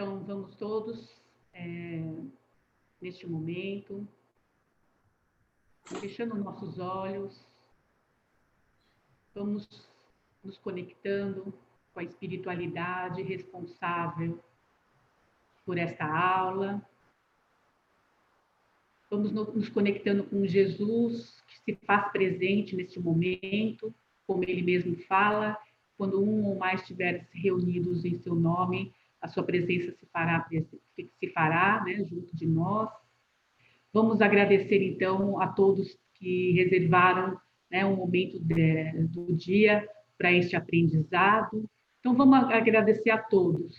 Então, vamos todos, neste momento, fechando nossos olhos, vamos nos conectando com a espiritualidade responsável por esta aula. Vamos nos conectando com Jesus, que se faz presente neste momento, como ele mesmo fala, quando um ou mais estiverem reunidos em seu nome, a sua presença se fará, né, junto de nós. Vamos agradecer, então, a todos que reservaram, né, um momento do dia para este aprendizado. Então, vamos agradecer a todos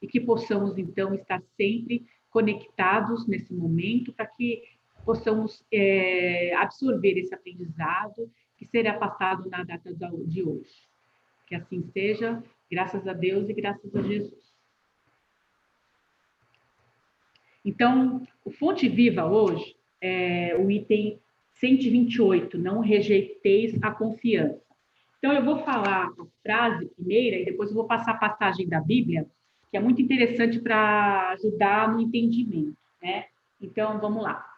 e que possamos, então, estar sempre conectados nesse momento para que possamos absorver esse aprendizado que será passado na data de hoje. Que assim seja, graças a Deus e graças a Jesus. Então, o Fonte Viva hoje é o item 128, não rejeiteis a confiança. Então, eu vou falar a frase primeira e depois eu vou passar a passagem da Bíblia, que é muito interessante para ajudar no entendimento, né? Então, vamos lá.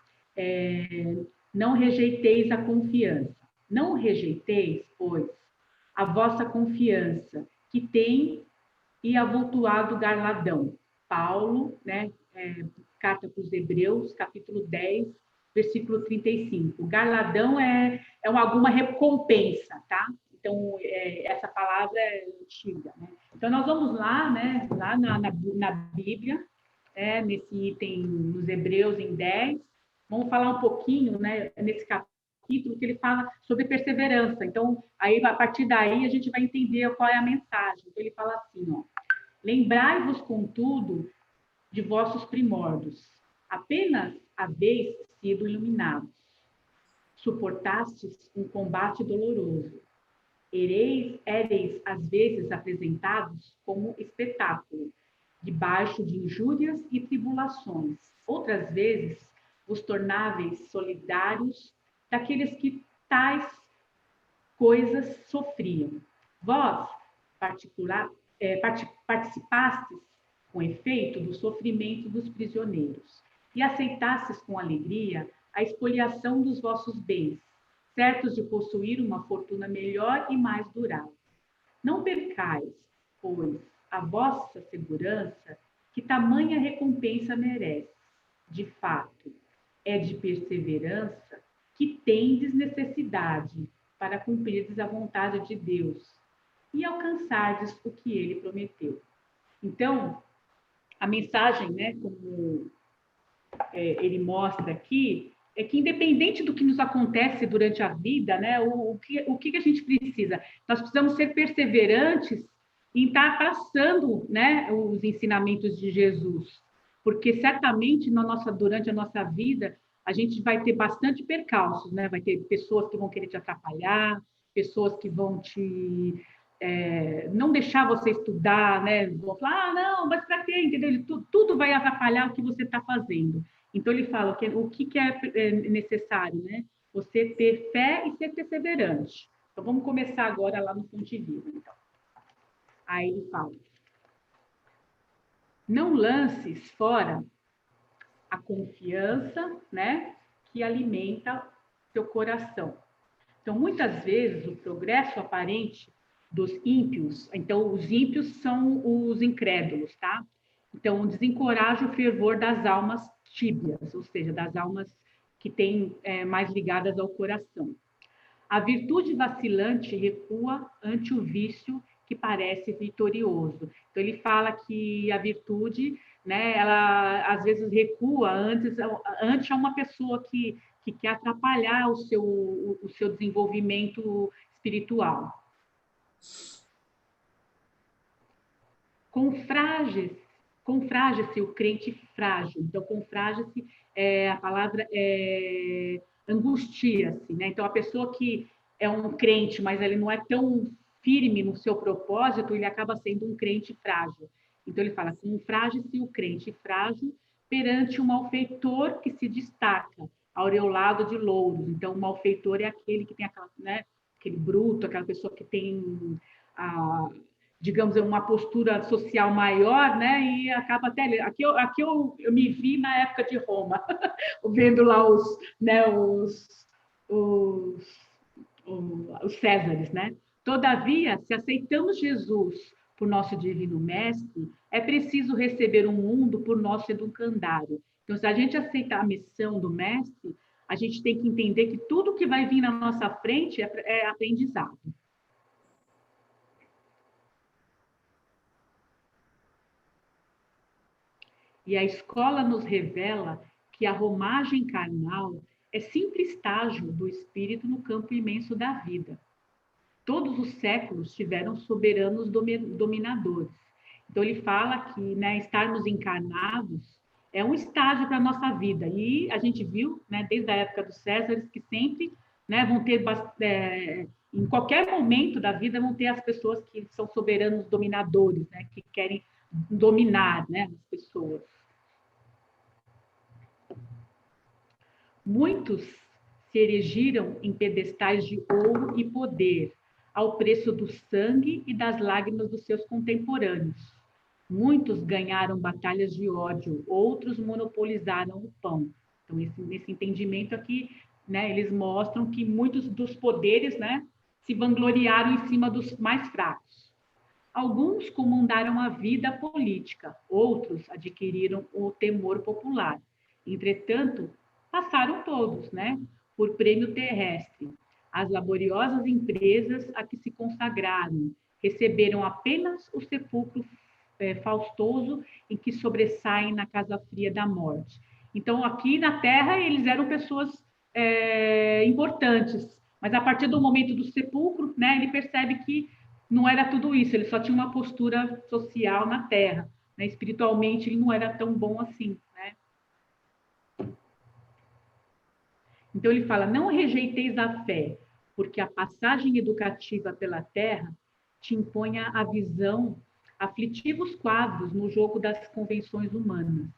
Não rejeiteis a confiança. Não rejeiteis, pois, a vossa confiança, que tem e avultuado galardão. Paulo, né? Carta para os Hebreus, capítulo 10, versículo 35. Galardão é alguma recompensa, tá? Então, essa palavra é antiga, né? Então, nós vamos lá, né? Lá na Bíblia, nesse item, nos Hebreus, em 10. Vamos falar um pouquinho, né? Nesse capítulo que ele fala sobre perseverança. Então, aí, a partir daí, a gente vai entender qual é a mensagem. Então, ele fala assim, ó. Lembrai-vos, contudo, de vossos primórdios. Apenas haveis sido iluminados. Suportastes um combate doloroso. Éreis, às vezes, apresentados como espetáculo, debaixo de injúrias e tribulações. Outras vezes, vos tornáveis solidários daqueles que tais coisas sofriam. Vós, participastes com efeito do sofrimento dos prisioneiros e aceitastes com alegria a expoliação dos vossos bens, certos de possuir uma fortuna melhor e mais durável. Não percais, pois, a vossa segurança, que tamanha recompensa merece. De fato, é de perseverança que tendes necessidade para cumprirdes a vontade de Deus e alcançardes o que ele prometeu. Então, a mensagem, né, como ele mostra aqui, é que independente do que nos acontece durante a vida, né, o que a gente precisa? Nós precisamos ser perseverantes em estar passando, né, os ensinamentos de Jesus, porque certamente durante a nossa vida a gente vai ter bastante percalços, né? Vai ter pessoas que vão querer te atrapalhar, pessoas que vão te não deixar você estudar, né? Vão falar, não, mas para quê? Entendeu? Tudo vai atrapalhar o que você está fazendo. Então, ele fala que o que é necessário, né? Você ter fé e ser perseverante. Então, vamos começar agora lá no Fonte Viva. Então. Aí ele fala, não lances fora a confiança, né? Que alimenta seu coração. Então, muitas vezes, o progresso aparente dos ímpios, então, os ímpios são os incrédulos, tá? Então, desencoraja o fervor das almas tíbias, ou seja, das almas que têm mais ligadas ao coração. A virtude vacilante recua ante o vício que parece vitorioso. Então, ele fala que a virtude, né, ela às vezes recua ante uma pessoa que quer atrapalhar o seu desenvolvimento espiritual. Confrage-se o crente frágil. Então, confrage-se, a palavra angustia-se, né? Então, a pessoa que é um crente, mas ele não é tão firme no seu propósito, ele acaba sendo um crente frágil. Então, ele fala, confrage-se o crente frágil perante um malfeitor que se destaca, aureolado de louros. Então, o malfeitor é aquele que tem aquela, né, aquele bruto, aquela pessoa que tem digamos, uma postura social maior, né? E acaba até... Aqui eu me vi na época de Roma, vendo lá né, os, os Césares, né? Todavia, se aceitamos Jesus por nosso divino mestre, é preciso receber o mundo por nosso educandário. Então, se a gente aceitar a missão do mestre, a gente tem que entender que tudo que vai vir na nossa frente é aprendizado. E a escola nos revela que a romagem carnal é simples estágio do espírito no campo imenso da vida. Todos os séculos tiveram soberanos dominadores. Então, ele fala que, né, estarmos encarnados é um estágio para a nossa vida. E a gente viu, né, desde a época dos Césares, que sempre, né, vão ter, em qualquer momento da vida, vão ter as pessoas que são soberanos dominadores, né, que querem dominar, né, as pessoas. Muitos se erigiram em pedestais de ouro e poder, ao preço do sangue e das lágrimas dos seus contemporâneos. Muitos ganharam batalhas de ódio, outros monopolizaram o pão. Então, nesse entendimento aqui, né, eles mostram que muitos dos poderes, né, se vangloriaram em cima dos mais fracos. Alguns comandaram a vida política, outros adquiriram o temor popular. Entretanto, passaram todos, né, por prêmio terrestre. As laboriosas empresas a que se consagraram receberam apenas o sepulcro faustoso em que sobressaem na casa fria da morte. Então, aqui na Terra, eles eram pessoas importantes, mas a partir do momento do sepulcro, né, ele percebe que não era tudo isso, ele só tinha uma postura social na Terra, né? Espiritualmente ele não era tão bom assim, né? Então ele fala: não rejeiteis a fé, porque a passagem educativa pela Terra te impõe a visão aflitivos quadros no jogo das convenções humanas.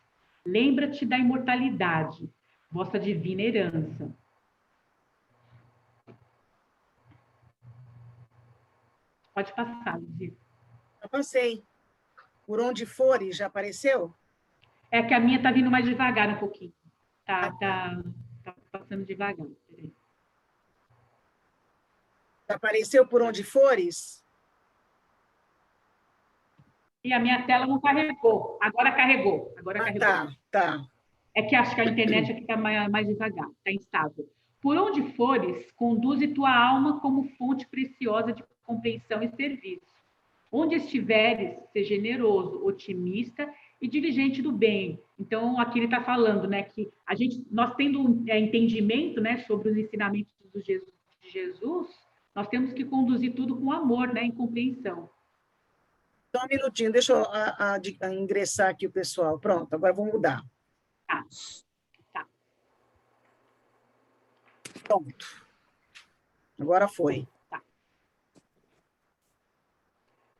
Lembra-te da imortalidade, vossa divina herança. Pode passar, Luzia. Eu passei. Por onde fores, já apareceu? É que a minha está vindo mais devagar um pouquinho. Tá passando devagar. Apareceu por onde fores? E a minha tela não carregou. Agora carregou. Tá, tá. É que acho que a internet aqui está mais devagar, está instável. Por onde fores, conduze tua alma como fonte preciosa de compreensão e serviço. Onde estiveres, seja generoso, otimista e diligente do bem. Então, aqui ele está falando, né, que nós tendo entendimento, né, sobre os ensinamentos de Jesus, nós temos que conduzir tudo com amor, né, em compreensão. Só um minutinho, deixa eu ingressar aqui o pessoal. Pronto, agora vou mudar. Tá. Pronto. Agora foi. Tá.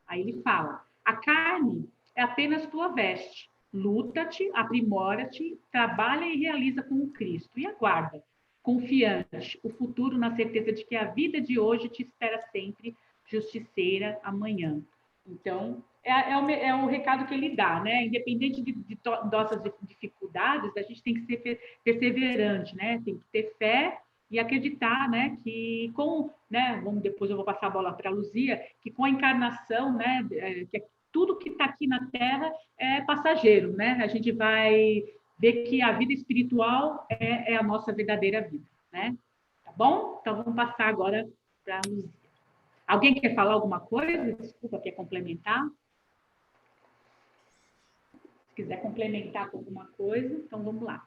Aí ele fala: a carne é apenas tua veste. Luta-te, aprimora-te, trabalha e realiza com o Cristo. E aguarda, confiante, o futuro na certeza de que a vida de hoje te espera sempre justiceira amanhã. Então, é o recado que ele dá, né? Independente de nossas dificuldades, a gente tem que ser perseverante, né? Tem que ter fé e acreditar, né, que né, depois eu vou passar a bola para a Luzia, que com a encarnação, né, que tudo que está aqui na Terra é passageiro, né? A gente vai ver que a vida espiritual é a nossa verdadeira vida, né? Tá bom? Então vamos passar agora para a Luzia. Alguém quer falar alguma coisa? Desculpa, quer complementar? Se quiser complementar com alguma coisa, então vamos lá.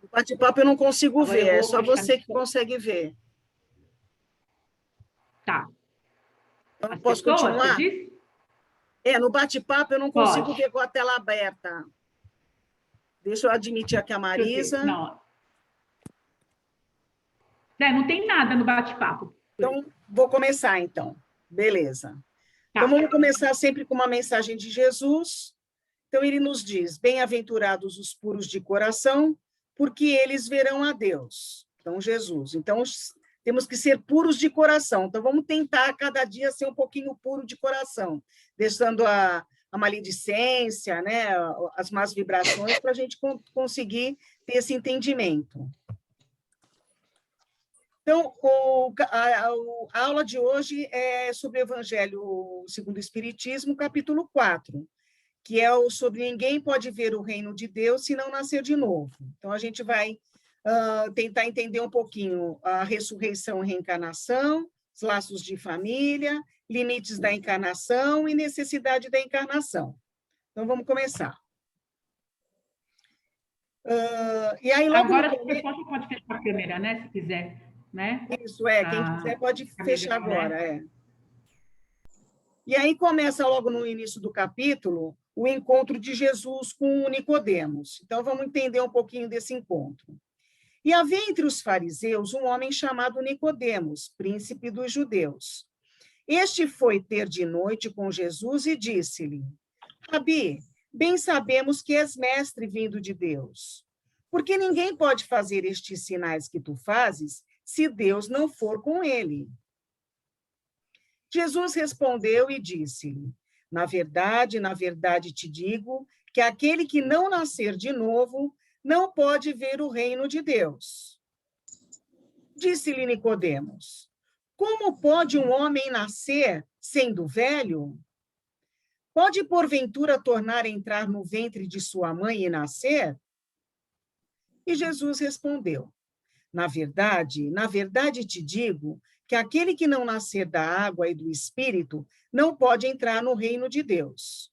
O bate-papo eu não consigo ver, é só você que consegue ver. Tá. Então, posso continuar? No bate-papo eu não consigo ver com a tela aberta. Deixa eu admitir aqui a Marisa. Não. Não tem nada no bate-papo. Então, vou começar, então. Beleza. Tá. Então, vamos começar sempre com uma mensagem de Jesus. Então, ele nos diz: bem-aventurados os puros de coração, porque eles verão a Deus. Então, Jesus. Então, temos que ser puros de coração. Então, vamos tentar, cada dia, ser um pouquinho puro de coração, deixando a maledicência, né, as más vibrações, para a gente conseguir ter esse entendimento. Então, a aula de hoje é sobre o Evangelho segundo o Espiritismo, capítulo 4, que é sobre ninguém pode ver o reino de Deus se não nascer de novo. Então, a gente vai tentar entender um pouquinho a ressurreição e reencarnação, os laços de família, limites da encarnação e necessidade da encarnação. Então, vamos começar. E aí, logo agora, o pessoal já pode fechar a câmera, né, se quiser. Né? Isso, quem quiser pode fechar agora. Né? E aí começa logo no início do capítulo o encontro de Jesus com Nicodemos. Então, vamos entender um pouquinho desse encontro. E havia entre os fariseus um homem chamado Nicodemos, príncipe dos judeus. Este foi ter de noite com Jesus e disse-lhe: Rabi, bem sabemos que és mestre vindo de Deus, porque ninguém pode fazer estes sinais que tu fazes se Deus não for com ele. Jesus respondeu e disse-lhe: na verdade te digo que aquele que não nascer de novo não pode ver o reino de Deus. Disse-lhe Nicodemos: como pode um homem nascer sendo velho? Pode, porventura, tornar a entrar no ventre de sua mãe e nascer? E Jesus respondeu: na verdade te digo que aquele que não nascer da água e do Espírito não pode entrar no reino de Deus.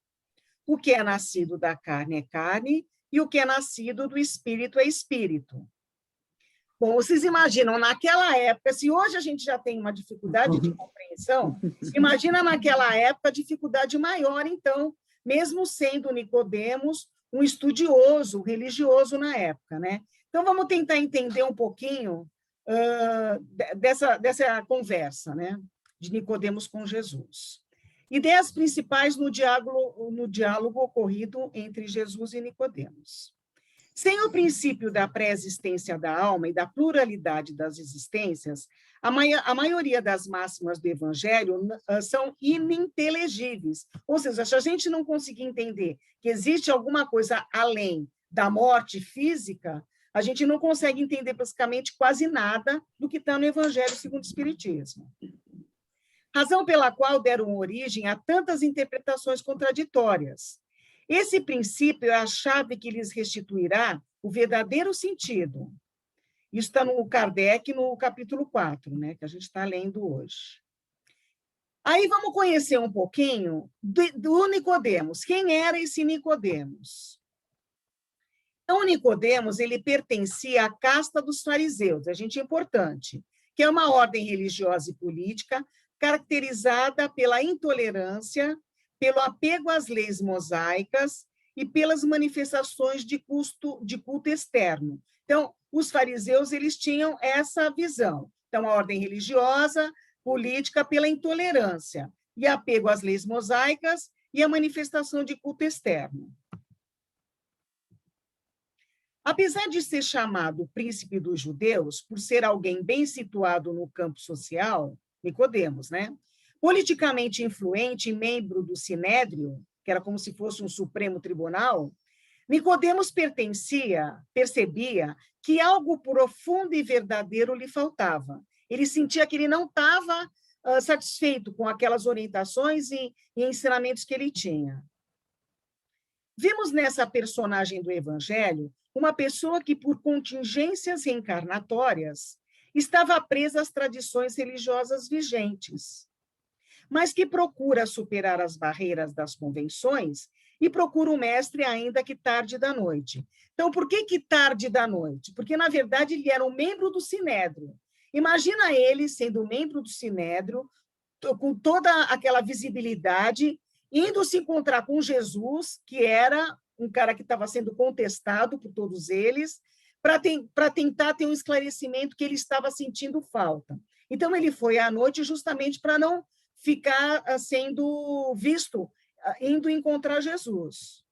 O que é nascido da carne é carne, e o que é nascido do Espírito é Espírito. Bom, vocês imaginam, naquela época, se hoje a gente já tem uma dificuldade de compreensão, imagina naquela época a dificuldade maior, então, mesmo sendo Nicodemos um estudioso, religioso na época, né? Então, vamos tentar entender um pouquinho dessa conversa, né, de Nicodemos com Jesus. Ideias principais no diálogo ocorrido entre Jesus e Nicodemos. Sem o princípio da pré-existência da alma e da pluralidade das existências, a maioria das máximas do Evangelho são ininteligíveis. Ou seja, se a gente não conseguir entender que existe alguma coisa além da morte física, a gente não consegue entender basicamente quase nada do que está no Evangelho segundo o Espiritismo. Razão pela qual deram origem a tantas interpretações contraditórias. Esse princípio é a chave que lhes restituirá o verdadeiro sentido. Isso está no Kardec, no capítulo 4, né, que a gente está lendo hoje. Aí vamos conhecer um pouquinho do Nicodemos. Quem era esse Nicodemos? Então, Nicodemos, ele pertencia à casta dos fariseus, a gente é importante, que é uma ordem religiosa e política caracterizada pela intolerância, pelo apego às leis mosaicas e pelas manifestações de culto externo. Então, os fariseus, eles tinham essa visão. Então, a ordem religiosa, política, pela intolerância e apego às leis mosaicas e a manifestação de culto externo. Apesar de ser chamado príncipe dos judeus, por ser alguém bem situado no campo social, Nicodemos, né? Politicamente influente e membro do Sinédrio, que era como se fosse um Supremo Tribunal, Nicodemos percebia que algo profundo e verdadeiro lhe faltava. Ele sentia que ele não estava satisfeito com aquelas orientações e ensinamentos que ele tinha. Vimos nessa personagem do Evangelho uma pessoa que, por contingências reencarnatórias, estava presa às tradições religiosas vigentes, mas que procura superar as barreiras das convenções e procura o mestre ainda que tarde da noite. Então, por que tarde da noite? Porque, na verdade, ele era um membro do Sinédrio. Imagina ele sendo membro do Sinédrio, com toda aquela visibilidade, indo se encontrar com Jesus, que era um cara que estava sendo contestado por todos eles, para tentar ter um esclarecimento que ele estava sentindo falta. Então, ele foi à noite justamente para não ficar sendo visto, indo encontrar Jesus.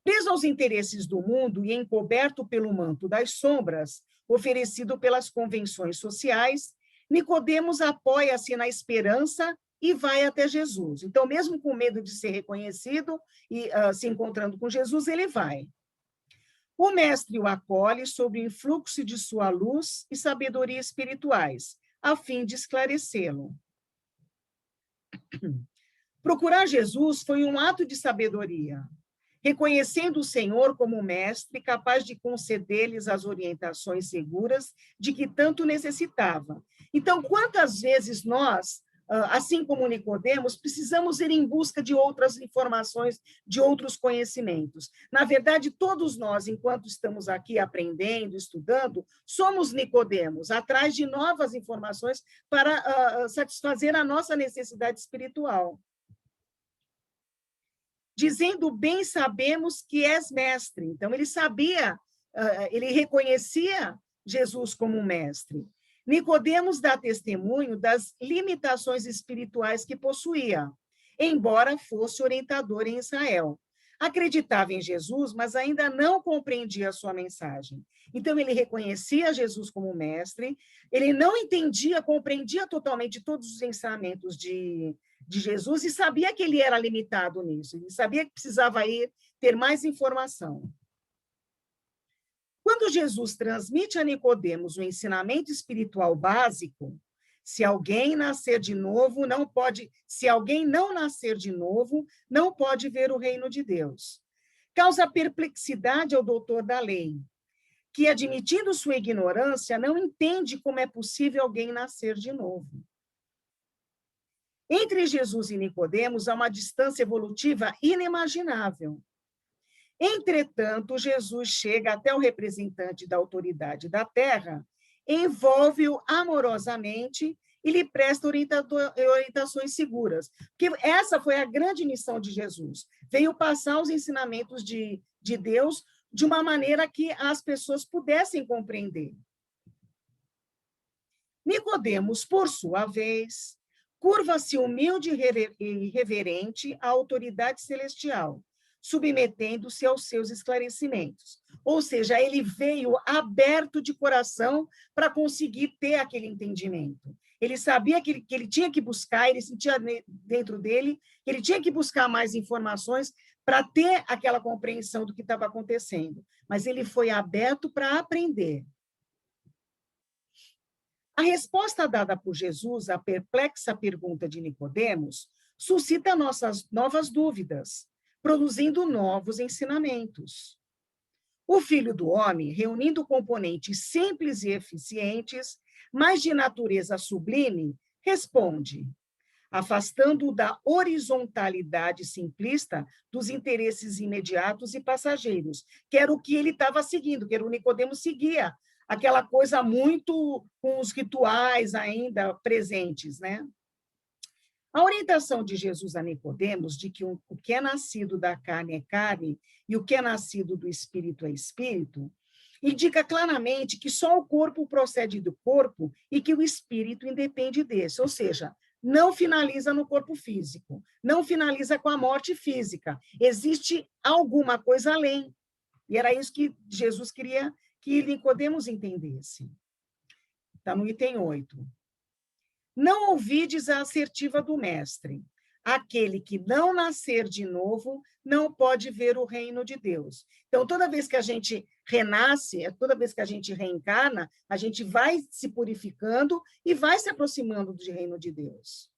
Preso aos interesses do mundo e encoberto pelo manto das sombras, oferecido pelas convenções sociais, Nicodemos apoia-se na esperança e vai até Jesus. Então, mesmo com medo de ser reconhecido e se encontrando com Jesus, ele vai. O mestre o acolhe sob o influxo de sua luz e sabedoria espirituais, a fim de esclarecê-lo. Procurar Jesus foi um ato de sabedoria, reconhecendo o Senhor como mestre capaz de conceder-lhes as orientações seguras de que tanto necessitava. Então, quantas vezes nós, assim como Nicodemos, precisamos ir em busca de outras informações, de outros conhecimentos? Na verdade, todos nós, enquanto estamos aqui aprendendo, estudando, somos Nicodemos, atrás de novas informações para satisfazer a nossa necessidade espiritual. Dizendo, bem sabemos que és mestre. Então, ele sabia, ele reconhecia Jesus como mestre. Nicodemos dá testemunho das limitações espirituais que possuía, embora fosse orientador em Israel. Acreditava em Jesus, mas ainda não compreendia a sua mensagem. Então, ele reconhecia Jesus como mestre, ele não entendia, compreendia totalmente todos os ensinamentos de Jesus e sabia que ele era limitado nisso, ele sabia que precisava ter mais informação. Quando Jesus transmite a Nicodemos o ensinamento espiritual básico, se alguém não nascer de novo, não pode ver o reino de Deus. Causa perplexidade ao doutor da lei, que, admitindo sua ignorância, não entende como é possível alguém nascer de novo. Entre Jesus e Nicodemos há uma distância evolutiva inimaginável. Entretanto, Jesus chega até o representante da autoridade da terra, envolve-o amorosamente e lhe presta orientações seguras. Porque essa foi a grande missão de Jesus. Veio passar os ensinamentos de Deus de uma maneira que as pessoas pudessem compreender. Nicodemos, por sua vez, curva-se humilde e reverente à autoridade celestial, submetendo-se aos seus esclarecimentos. Ou seja, ele veio aberto de coração para conseguir ter aquele entendimento. Ele sabia que ele tinha que buscar, ele sentia dentro dele, que ele tinha que buscar mais informações para ter aquela compreensão do que estava acontecendo. Mas ele foi aberto para aprender. A resposta dada por Jesus à perplexa pergunta de Nicodemos suscita novas dúvidas, produzindo novos ensinamentos. O Filho do Homem, reunindo componentes simples e eficientes, mas de natureza sublime, responde, afastando-o da horizontalidade simplista dos interesses imediatos e passageiros, que era o que ele estava seguindo, que era o Nicodemos seguia, aquela coisa muito com os rituais ainda presentes, né? A orientação de Jesus a Nicodemos de que o que é nascido da carne é carne e o que é nascido do espírito é espírito, indica claramente que só o corpo procede do corpo e que o espírito independe desse, ou seja, não finaliza no corpo físico, não finaliza com a morte física, existe alguma coisa além. E era isso que Jesus queria que Nicodemos entendesse. Está no item 8. Não ouvides a assertiva do mestre. Aquele que não nascer de novo não pode ver o reino de Deus. Então, toda vez que a gente renasce, toda vez que a gente reencarna, a gente vai se purificando e vai se aproximando do reino de Deus.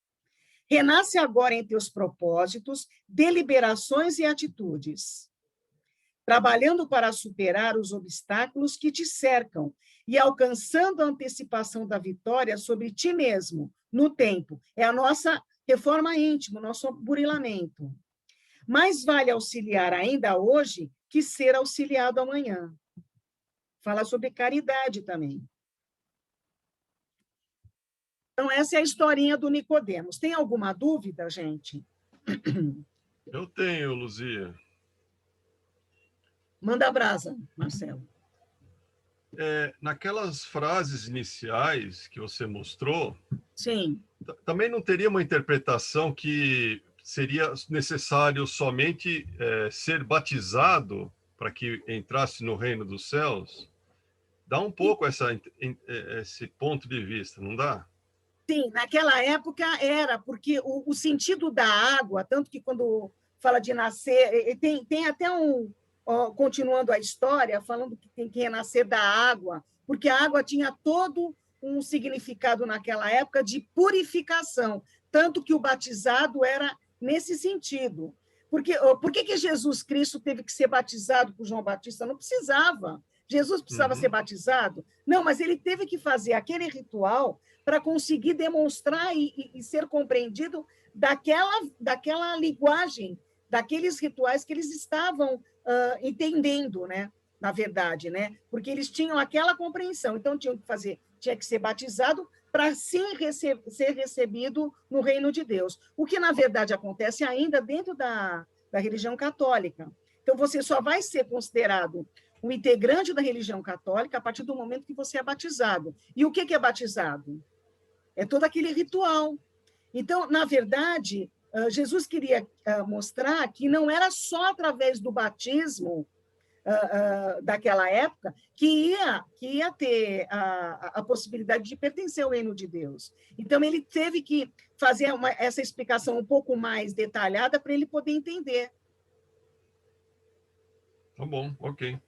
Renasce agora em teus propósitos, deliberações e atitudes, trabalhando para superar os obstáculos que te cercam e alcançando a antecipação da vitória sobre ti mesmo, no tempo. É a nossa reforma íntima, o nosso burilamento. Mais vale auxiliar ainda hoje que ser auxiliado amanhã. Fala sobre caridade também. Então, essa é a historinha do Nicodemos. Tem alguma dúvida, gente? Eu tenho, Luzia. Manda brasa, Marcelo. Naquelas frases iniciais que você mostrou, sim, também não teria uma interpretação que seria necessário somente ser batizado para que entrasse no reino dos céus? dá um pouco esse ponto de vista, não dá? Sim, naquela época era, porque o sentido da água, tanto que quando fala de nascer, tem até continuando a história, falando que tem que renascer da água, porque a água tinha todo um significado naquela época de purificação, tanto que o batizado era nesse sentido. Por que Jesus Cristo teve que ser batizado por João Batista? Não precisava. Jesus precisava ser batizado? Não, mas ele teve que fazer aquele ritual para conseguir demonstrar e ser compreendido daquela linguagem, daqueles rituais que eles estavam entendendo, né? Na verdade, né? Porque eles tinham aquela compreensão, então tinha que ser batizado para sim ser recebido no reino de Deus. O que, na verdade, acontece ainda dentro da religião católica. Então, você só vai ser considerado um integrante da religião católica a partir do momento que você é batizado. E o que é batizado? É todo aquele ritual. Então, na verdade, Jesus queria mostrar que não era só através do batismo daquela época que ia ter a possibilidade de pertencer ao reino de Deus. Então, ele teve que fazer essa explicação um pouco mais detalhada para ele poder entender. Tá bom, ok.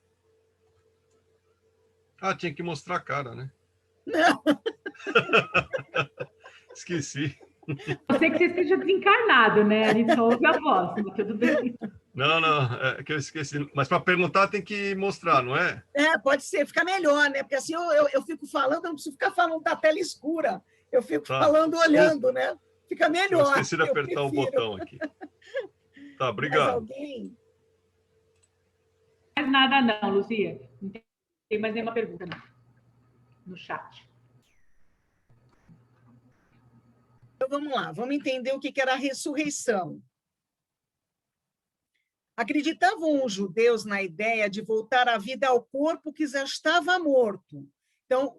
Tinha que mostrar a cara, né? Não. Esqueci. Pode ser que você esteja desencarnado, né? A gente só ouve a voz, mas tudo bem. Não, é que eu esqueci. Mas para perguntar tem que mostrar, não é? Pode ser, fica melhor, né? Porque assim eu fico falando, eu não preciso ficar falando da tela escura. Eu fico falando, olhando, né? Fica melhor. Eu esqueci de apertar o botão aqui. Tá, obrigado. Mais alguém? Mais nada não, Luzia. Não tem mais nenhuma pergunta não. No chat. Então, vamos lá. Vamos entender o que era a ressurreição. Acreditavam os judeus na ideia de voltar à vida ao corpo que já estava morto. Então,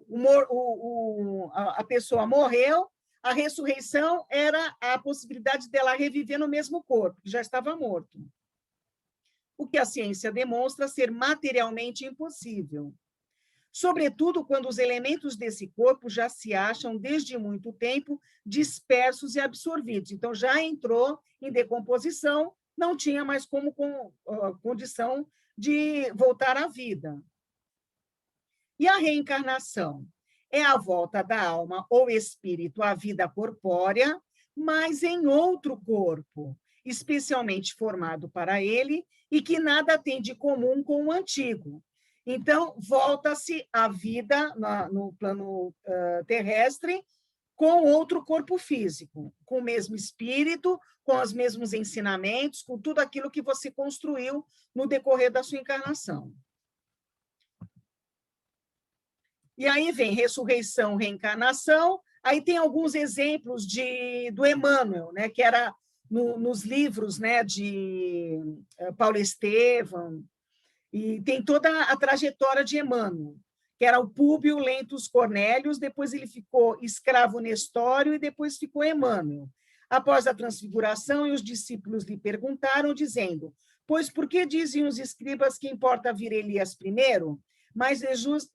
a pessoa morreu, a ressurreição era a possibilidade dela reviver no mesmo corpo, que já estava morto. O que a ciência demonstra ser materialmente impossível. Sobretudo quando os elementos desse corpo já se acham, desde muito tempo, dispersos e absorvidos. Então, já entrou em decomposição, não tinha mais condição de voltar à vida. E a reencarnação? É a volta da alma ou espírito à vida corpórea, mas em outro corpo, especialmente formado para ele e que nada tem de comum com o antigo. Então, volta-se à vida no plano terrestre com outro corpo físico, com o mesmo espírito, com os mesmos ensinamentos, com tudo aquilo que você construiu no decorrer da sua encarnação. E aí vem ressurreição, reencarnação, aí tem alguns exemplos do Emmanuel, né, que era nos livros, né, de Paulo Estevam, e tem toda a trajetória de Emmanuel, que era o Públio Lentulus Cornélius, depois ele ficou escravo Nestório e depois ficou Emmanuel. Após a transfiguração, e os discípulos lhe perguntaram, dizendo: pois por que dizem os escribas que importa vir Elias primeiro? Mas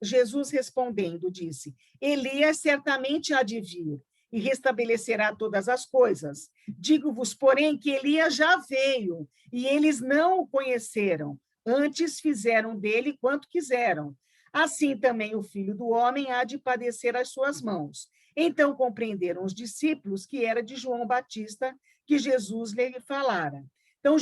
Jesus respondendo, disse: Elias certamente há de vir e restabelecerá todas as coisas. Digo-vos, porém, que Elias já veio e eles não o conheceram. Antes fizeram dele quanto quiseram. Assim também o Filho do Homem há de padecer às suas mãos. Então compreenderam os discípulos que era de João Batista que Jesus lhe falara. Então,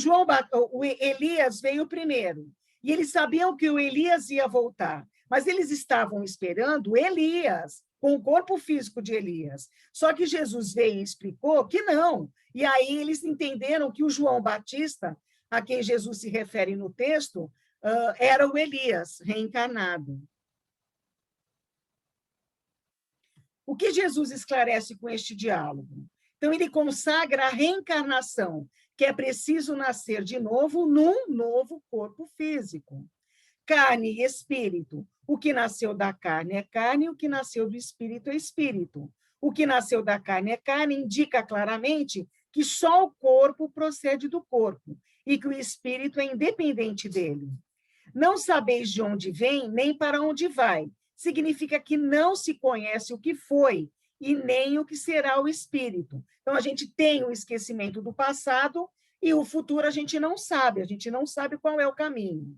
o Elias veio primeiro, e eles sabiam que o Elias ia voltar, mas eles estavam esperando Elias, com o corpo físico de Elias. Só que Jesus veio e explicou que não. E aí eles entenderam que o João Batista, a quem Jesus se refere no texto, era o Elias reencarnado. O que Jesus esclarece com este diálogo? Então, ele consagra a reencarnação, que é preciso nascer de novo num novo corpo físico. Carne e espírito. O que nasceu da carne é carne, o que nasceu do espírito é espírito. O que nasceu da carne é carne indica claramente que só o corpo procede do corpo e que o espírito é independente dele. Não sabeis de onde vem, nem para onde vai. significa que não se conhece o que foi e nem o que será o espírito. Então, a gente tem o esquecimento do passado e o futuro a gente não sabe qual é o caminho.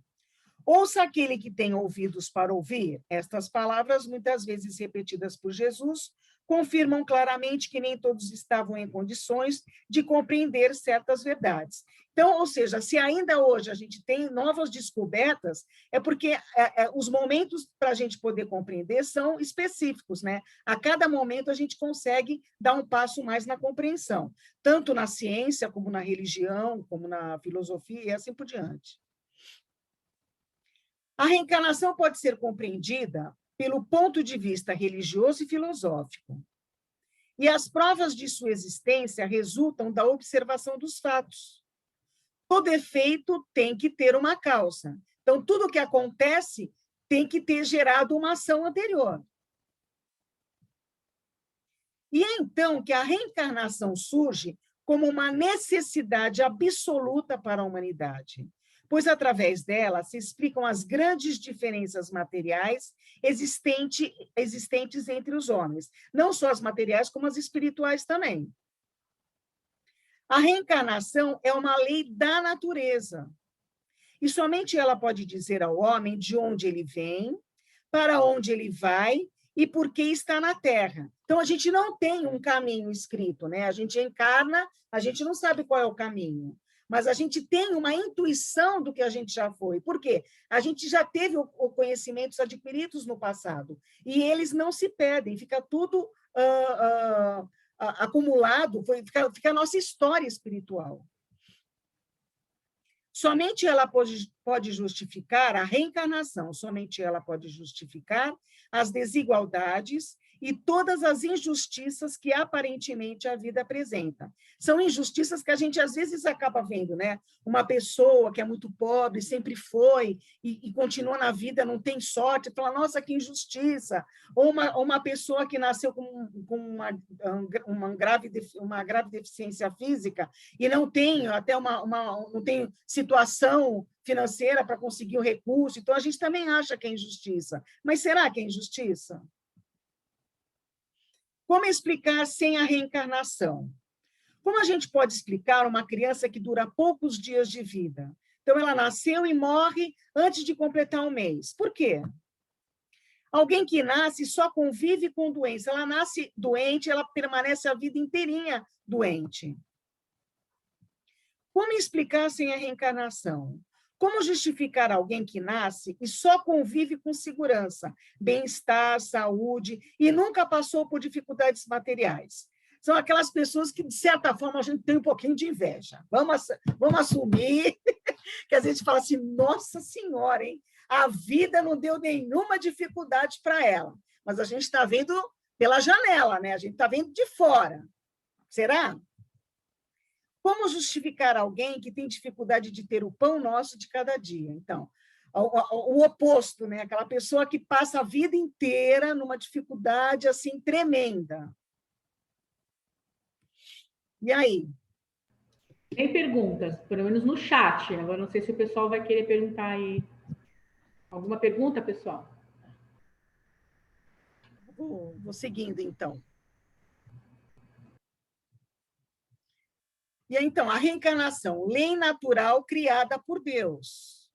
Ouça aquele que tem ouvidos para ouvir. Estas palavras, muitas vezes repetidas por Jesus, confirmam claramente que nem todos estavam em condições de compreender certas verdades. Então, ou seja, se ainda hoje a gente tem novas descobertas, é porque os momentos para a gente poder compreender são específicos, né? A cada momento a gente consegue dar um passo mais na compreensão, tanto na ciência, como na religião, como na filosofia e assim por diante. A reencarnação pode ser compreendida pelo ponto de vista religioso e filosófico. E as provas de sua existência resultam da observação dos fatos. Todo efeito tem que ter uma causa. Então, tudo que acontece tem que ter gerado uma ação anterior. E é então que a reencarnação surge como uma necessidade absoluta para a humanidade, pois através dela se explicam as grandes diferenças materiais existentes entre os homens, não só as materiais, como as espirituais também. A reencarnação é uma lei da natureza, e somente ela pode dizer ao homem de onde ele vem, para onde ele vai e por que está na Terra. Então, a gente não tem um caminho escrito, né? A gente encarna, a gente não sabe qual é o caminho, mas a gente tem uma intuição do que a gente já foi. Por quê? A gente já teve conhecimentos adquiridos no passado, e eles não se perdem, fica tudo acumulado, fica a nossa história espiritual. Somente ela pode justificar a reencarnação, somente ela pode justificar as desigualdades e todas as injustiças que aparentemente a vida apresenta. São injustiças que a gente às vezes acaba vendo, né? Uma pessoa que é muito pobre, sempre foi, e continua na vida, não tem sorte, fala, nossa, que injustiça. Ou uma pessoa que nasceu com uma grave deficiência física e não tem até não tem situação financeira para conseguir o recurso, então a gente também acha que é injustiça. Mas será que é injustiça? Como explicar sem a reencarnação? Como a gente pode explicar uma criança que dura poucos dias de vida? Então, ela nasceu e morre antes de completar um mês. Por quê? Alguém que nasce só convive com doença. Ela nasce doente, ela permanece a vida inteirinha doente. Como explicar sem a reencarnação? Como justificar alguém que nasce e só convive com segurança, bem-estar, saúde, e nunca passou por dificuldades materiais? São aquelas pessoas que, de certa forma, a gente tem um pouquinho de inveja. Vamos assumir que a gente fala assim, nossa senhora, hein? A vida não deu nenhuma dificuldade para ela, mas a gente está vendo pela janela, né? A gente está vendo de fora. Será? Como justificar alguém que tem dificuldade de ter o pão nosso de cada dia? Então, o oposto, né? Aquela pessoa que passa a vida inteira numa dificuldade assim tremenda. E aí? Tem perguntas, pelo menos no chat. Agora não sei se o pessoal vai querer perguntar aí. Alguma pergunta, pessoal? Vou seguindo, então. E aí, então, a reencarnação, lei natural criada por Deus,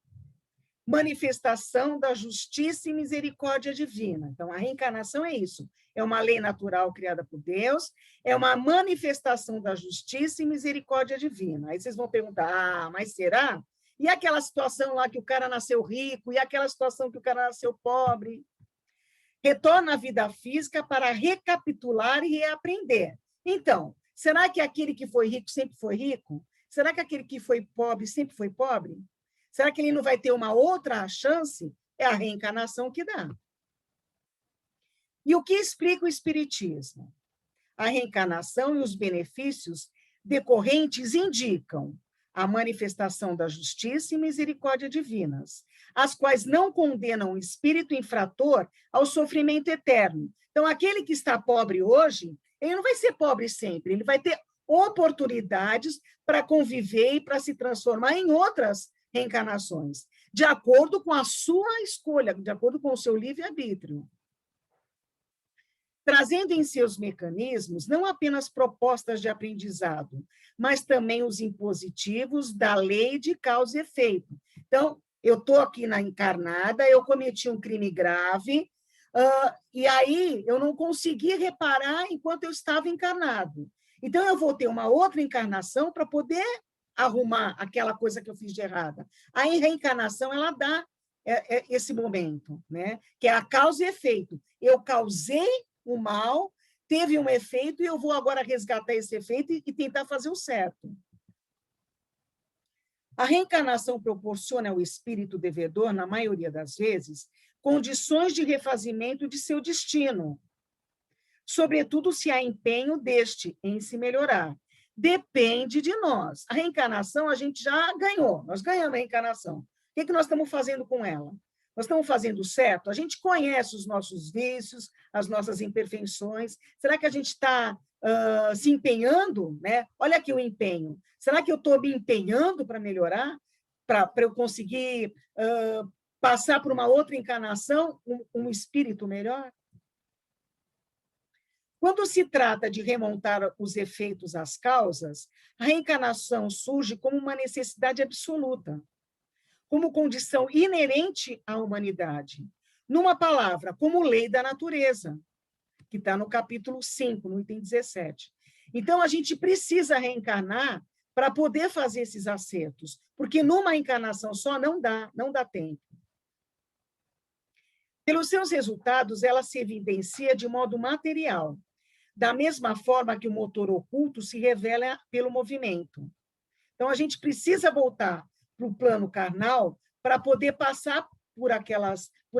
manifestação da justiça e misericórdia divina. Então, a reencarnação é isso, é uma lei natural criada por Deus, é uma manifestação da justiça e misericórdia divina. Aí vocês vão perguntar, mas será? E aquela situação lá que o cara nasceu rico, e aquela situação que o cara nasceu pobre? Retorna à vida física para recapitular e reaprender. Então, será que aquele que foi rico sempre foi rico? Será que aquele que foi pobre sempre foi pobre? Será que ele não vai ter uma outra chance? É a reencarnação que dá. E o que explica o Espiritismo? A reencarnação e os benefícios decorrentes indicam a manifestação da justiça e misericórdia divinas, as quais não condenam o espírito infrator ao sofrimento eterno. Então, aquele que está pobre hoje, ele não vai ser pobre sempre, ele vai ter oportunidades para conviver e para se transformar em outras reencarnações, de acordo com a sua escolha, de acordo com o seu livre-arbítrio. trazendo em seus mecanismos não apenas propostas de aprendizado, mas também os impositivos da lei de causa e efeito. Então, eu estou aqui na encarnada, eu cometi um crime grave, e aí eu não consegui reparar enquanto eu estava encarnado. Então, eu vou ter uma outra encarnação para poder arrumar aquela coisa que eu fiz de errada. A reencarnação, ela dá esse momento, né? Que é a causa e efeito. Eu causei o mal, teve um efeito, e eu vou agora resgatar esse efeito e tentar fazer o certo. A reencarnação proporciona ao espírito devedor, na maioria das vezes, condições de refazimento de seu destino, sobretudo se há empenho deste em se melhorar. Depende de nós. A reencarnação a gente já ganhou, nós ganhamos a reencarnação. O que nós estamos fazendo com ela? Nós estamos fazendo certo? A gente conhece os nossos vícios, as nossas imperfeições. Será que a gente está se empenhando? Né? Olha aqui o empenho. Será que eu estou me empenhando para melhorar? Para eu conseguir passar por uma outra encarnação, um espírito melhor? Quando se trata de remontar os efeitos às causas, a reencarnação surge como uma necessidade absoluta, como condição inerente à humanidade. Numa palavra, como lei da natureza, que está no capítulo 5, no item 17. Então, a gente precisa reencarnar para poder fazer esses acertos, porque numa encarnação só não dá tempo. Pelos seus resultados, ela se evidencia de modo material, da mesma forma que o motor oculto se revela pelo movimento. Então, a gente precisa voltar para o plano carnal para poder passar por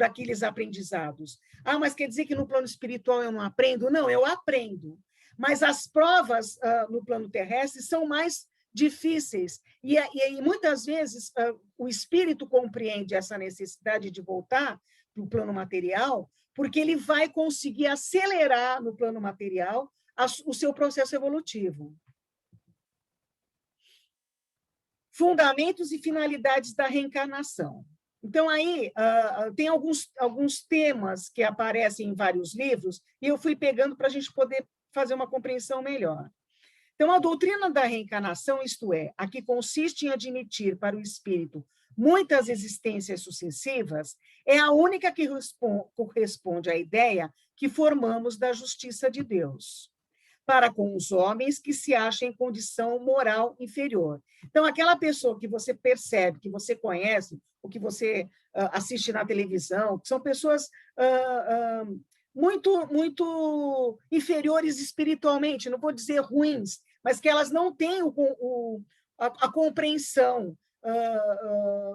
aqueles aprendizados. Ah, mas quer dizer que no plano espiritual eu não aprendo? Não, eu aprendo. Mas as provas no plano terrestre são mais difíceis. E muitas vezes o espírito compreende essa necessidade de voltar para o plano material, porque ele vai conseguir acelerar no plano material o seu processo evolutivo. Fundamentos e finalidades da reencarnação. Então, aí, tem alguns temas que aparecem em vários livros, e eu fui pegando para a gente poder fazer uma compreensão melhor. Então, a doutrina da reencarnação, isto é, a que consiste em admitir para o espírito muitas existências sucessivas, é a única que corresponde à ideia que formamos da justiça de Deus para com os homens que se acham em condição moral inferior. Então, aquela pessoa que você percebe, que você conhece, ou que você assiste na televisão, que são pessoas muito inferiores espiritualmente, não vou dizer ruins, mas que elas não têm a compreensão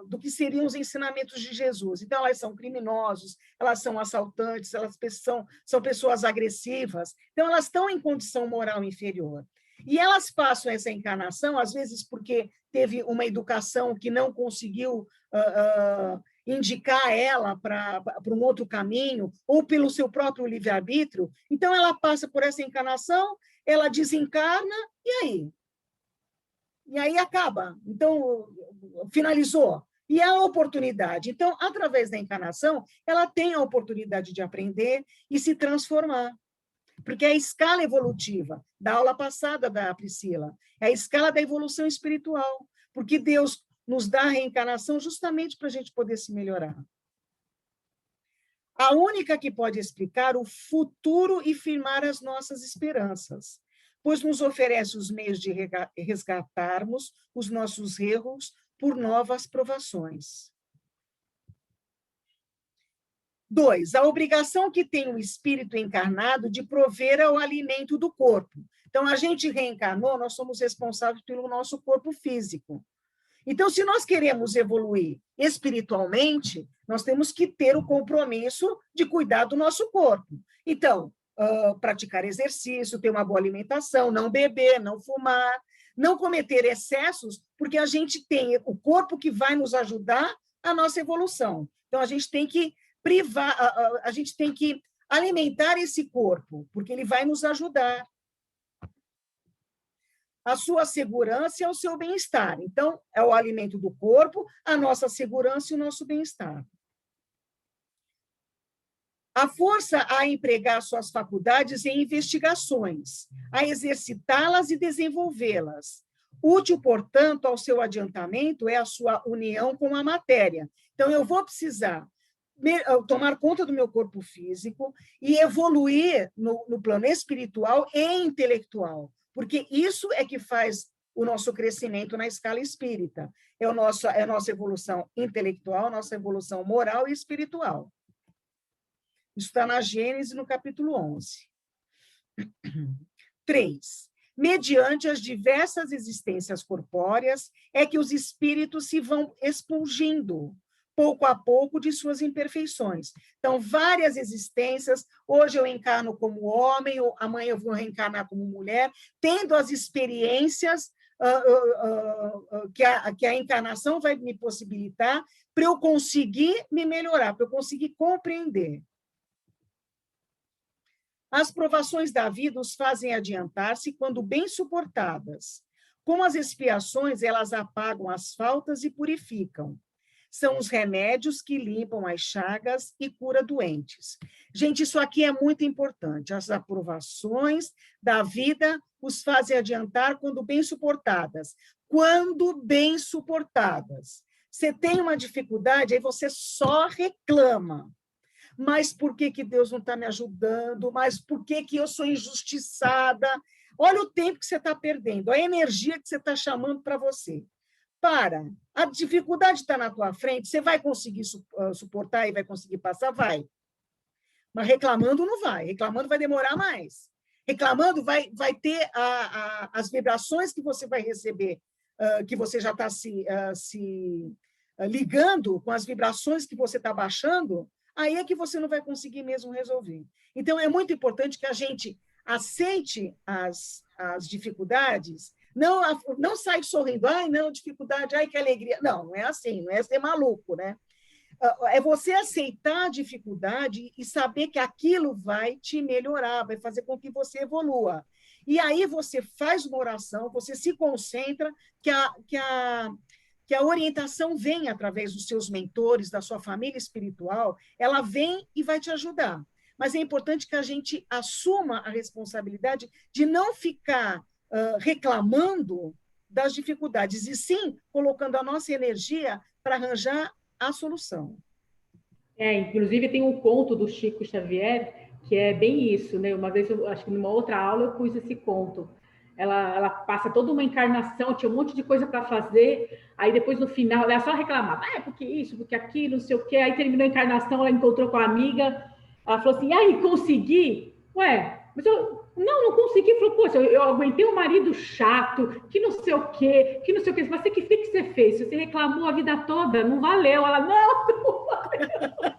do que seriam os ensinamentos de Jesus. Então, elas são criminosos, elas são assaltantes, elas são pessoas agressivas. Então, elas estão em condição moral inferior. E elas passam essa encarnação, às vezes porque teve uma educação que não conseguiu indicar ela para um outro caminho, ou pelo seu próprio livre-arbítrio. Então, ela passa por essa encarnação, ela desencarna, e aí? E aí acaba. Então, finalizou. E é a oportunidade. Então, através da encarnação, ela tem a oportunidade de aprender e se transformar. Porque é a escala evolutiva da aula passada da Priscila, é a escala da evolução espiritual, porque Deus nos dá a reencarnação justamente para a gente poder se melhorar. A única que pode explicar o futuro e firmar as nossas esperanças, pois nos oferece os meios de resgatarmos os nossos erros por novas provações. 2, a obrigação que tem o espírito encarnado de prover ao alimento do corpo. Então, a gente reencarnou, nós somos responsáveis pelo nosso corpo físico. Então, se nós queremos evoluir espiritualmente, nós temos que ter o compromisso de cuidar do nosso corpo. Então, praticar exercício, ter uma boa alimentação, não beber, não fumar, não cometer excessos, porque a gente tem o corpo que vai nos ajudar a nossa evolução. Então, a gente tem que a gente tem que alimentar esse corpo, porque ele vai nos ajudar. A sua segurança é o seu bem-estar. Então, é o alimento do corpo, a nossa segurança e o nosso bem-estar. A força a empregar suas faculdades em investigações, a exercitá-las e desenvolvê-las. Útil, portanto, ao seu adiantamento é a sua união com a matéria. Então, eu vou precisar tomar conta do meu corpo físico e evoluir no plano espiritual e intelectual, porque isso é que faz o nosso crescimento na escala espírita. É a nossa evolução intelectual, nossa evolução moral e espiritual. Isso está na Gênesis, no capítulo 11. 3. Mediante as diversas existências corpóreas, é que os espíritos se vão expulgindo, pouco a pouco, de suas imperfeições. Então, várias existências, hoje eu encarno como homem, amanhã eu vou reencarnar como mulher, tendo as experiências que a encarnação vai me possibilitar para eu conseguir me melhorar, para eu conseguir compreender. As provações da vida os fazem adiantar-se quando bem suportadas. Como as expiações, elas apagam as faltas e purificam. São os remédios que limpam as chagas e cura doentes. Gente, isso aqui é muito importante. As aprovações da vida os fazem adiantar quando bem suportadas. Quando bem suportadas. Você tem uma dificuldade, aí você só reclama. Mas por que Deus não está me ajudando? Mas por que eu sou injustiçada? Olha o tempo que você está perdendo, a energia que você está chamando para você. Para. A dificuldade está na tua frente, você vai conseguir suportar e vai conseguir passar? Vai. Mas reclamando não vai. Reclamando vai demorar mais. Reclamando vai ter as vibrações que você vai receber, que você já está se ligando com as vibrações que você está baixando, aí é que você não vai conseguir mesmo resolver. Então, é muito importante que a gente aceite as dificuldades, não sai sorrindo, ai, não, dificuldade, ai, que alegria. Não, não é assim, não é ser maluco, né? É você aceitar a dificuldade e saber que aquilo vai te melhorar, vai fazer com que você evolua. E aí você faz uma oração, você se concentra, que a orientação vem através dos seus mentores, da sua família espiritual, ela vem e vai te ajudar. Mas é importante que a gente assuma a responsabilidade de não ficar reclamando das dificuldades, e sim colocando a nossa energia para arranjar a solução. Inclusive tem um conto do Chico Xavier que é bem isso, né? Uma vez, acho que numa outra aula eu pus esse conto. Ela passa toda uma encarnação, tinha um monte de coisa para fazer, aí depois no final ela só reclamava, porque isso, porque aquilo, não sei o quê, aí terminou a encarnação, ela encontrou com a amiga, ela falou assim, aí consegui? Ué, mas eu não consegui, falou, poxa, eu aguentei um marido chato, que não sei o quê, mas o que você fez? Você reclamou a vida toda, não valeu. Ela, não valeu.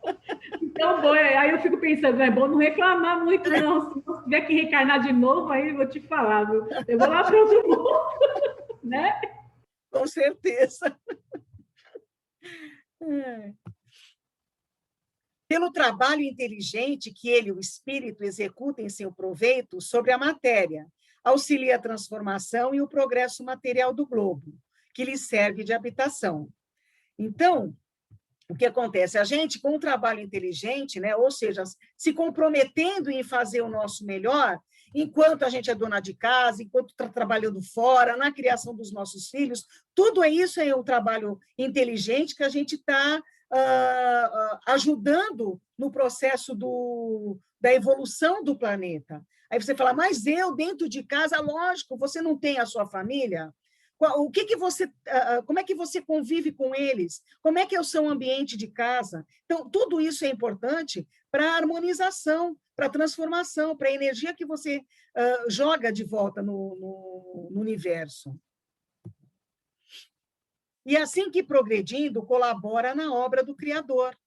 Então, bom, aí eu fico pensando, é bom não reclamar muito, não. Se eu tiver que reencarnar de novo, aí eu vou te falar, viu? Eu vou lá para outro mundo, né? Com certeza. Pelo trabalho inteligente que ele, o espírito, executa em seu proveito sobre a matéria, auxilia a transformação e o progresso material do globo, que lhe serve de habitação. Então, o que acontece? A gente, com um trabalho inteligente, né, ou seja, se comprometendo em fazer o nosso melhor, enquanto a gente é dona de casa, enquanto está trabalhando fora, na criação dos nossos filhos, tudo isso é um trabalho inteligente que a gente está ajudando no processo da evolução do planeta. Aí você fala, mas eu, dentro de casa, lógico, você não tem a sua família? Como é que você convive com eles? Como é que é o seu ambiente de casa? Então, tudo isso é importante para a harmonização, para a transformação, para a energia que você joga de volta no universo. E assim que progredindo, colabora na obra do Criador,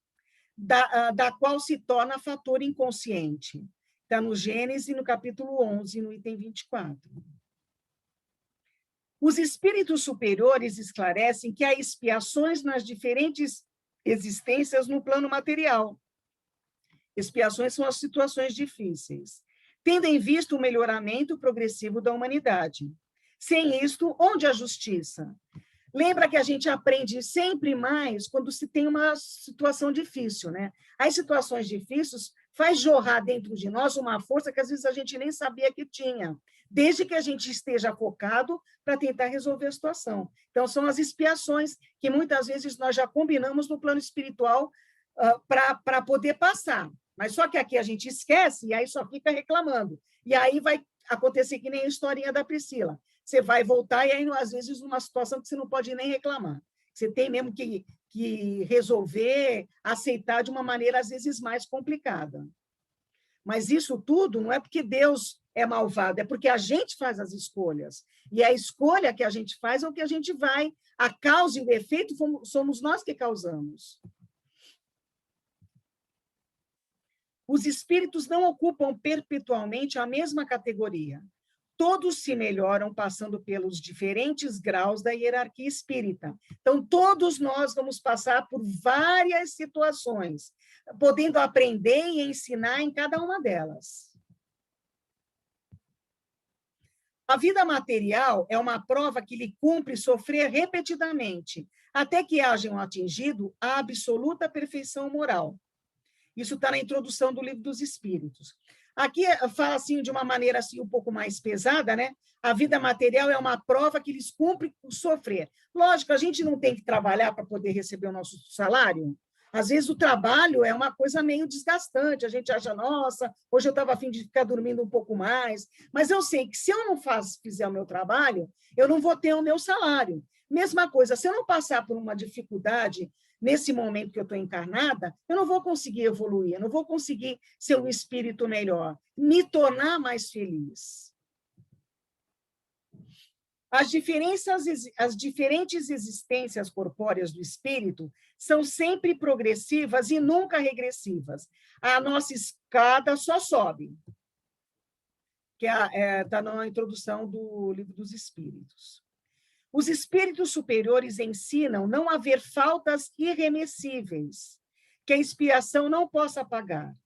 da qual se torna fator inconsciente. Está no Gênesis, no capítulo 11, no item 24. Os espíritos superiores esclarecem que há expiações nas diferentes existências no plano material. Expiações são as situações difíceis, tendo em vista o melhoramento progressivo da humanidade. Sem isto, onde a justiça? Lembra que a gente aprende sempre mais quando se tem uma situação difícil, né? As situações difíceis faz jorrar dentro de nós uma força que às vezes a gente nem sabia que tinha, desde que a gente esteja focado para tentar resolver a situação. Então, são as expiações que muitas vezes nós já combinamos no plano espiritual para poder passar. Mas só que aqui a gente esquece e aí só fica reclamando. E aí vai acontecer que nem a historinha da Priscila. Você vai voltar e aí, às vezes, numa situação que você não pode nem reclamar. Você tem mesmo que resolver, aceitar de uma maneira, às vezes, mais complicada. Mas isso tudo não é porque Deus é malvado, é porque a gente faz as escolhas. E a escolha que a gente faz é o que a gente vai. A causa e o efeito somos nós que causamos. Os espíritos não ocupam perpetualmente a mesma categoria. Todos se melhoram passando pelos diferentes graus da hierarquia espírita. Então, todos nós vamos passar por várias situações, podendo aprender e ensinar em cada uma delas. A vida material é uma prova que lhe cumpre sofrer repetidamente, até que hajam atingido a absoluta perfeição moral. Isso está na introdução do Livro dos Espíritos. Aqui fala assim de uma maneira assim um pouco mais pesada, né? A vida material é uma prova que lhes cumpre sofrer. Lógico, a gente não tem que trabalhar para poder receber o nosso salário. Às vezes o trabalho é uma coisa meio desgastante. A gente acha, nossa, hoje eu estava a fim de ficar dormindo um pouco mais. Mas eu sei que se eu não fizer o meu trabalho, eu não vou ter o meu salário. Mesma coisa, se eu não passar por uma dificuldade nesse momento que eu estou encarnada, eu não vou conseguir evoluir, eu não vou conseguir ser um espírito melhor, me tornar mais feliz. As diferentes existências corpóreas do espírito são sempre progressivas e nunca regressivas. A nossa escada só sobe, que está na introdução do Livro dos Espíritos. Os espíritos superiores ensinam não haver faltas irremessíveis, que a expiação não possa apagar.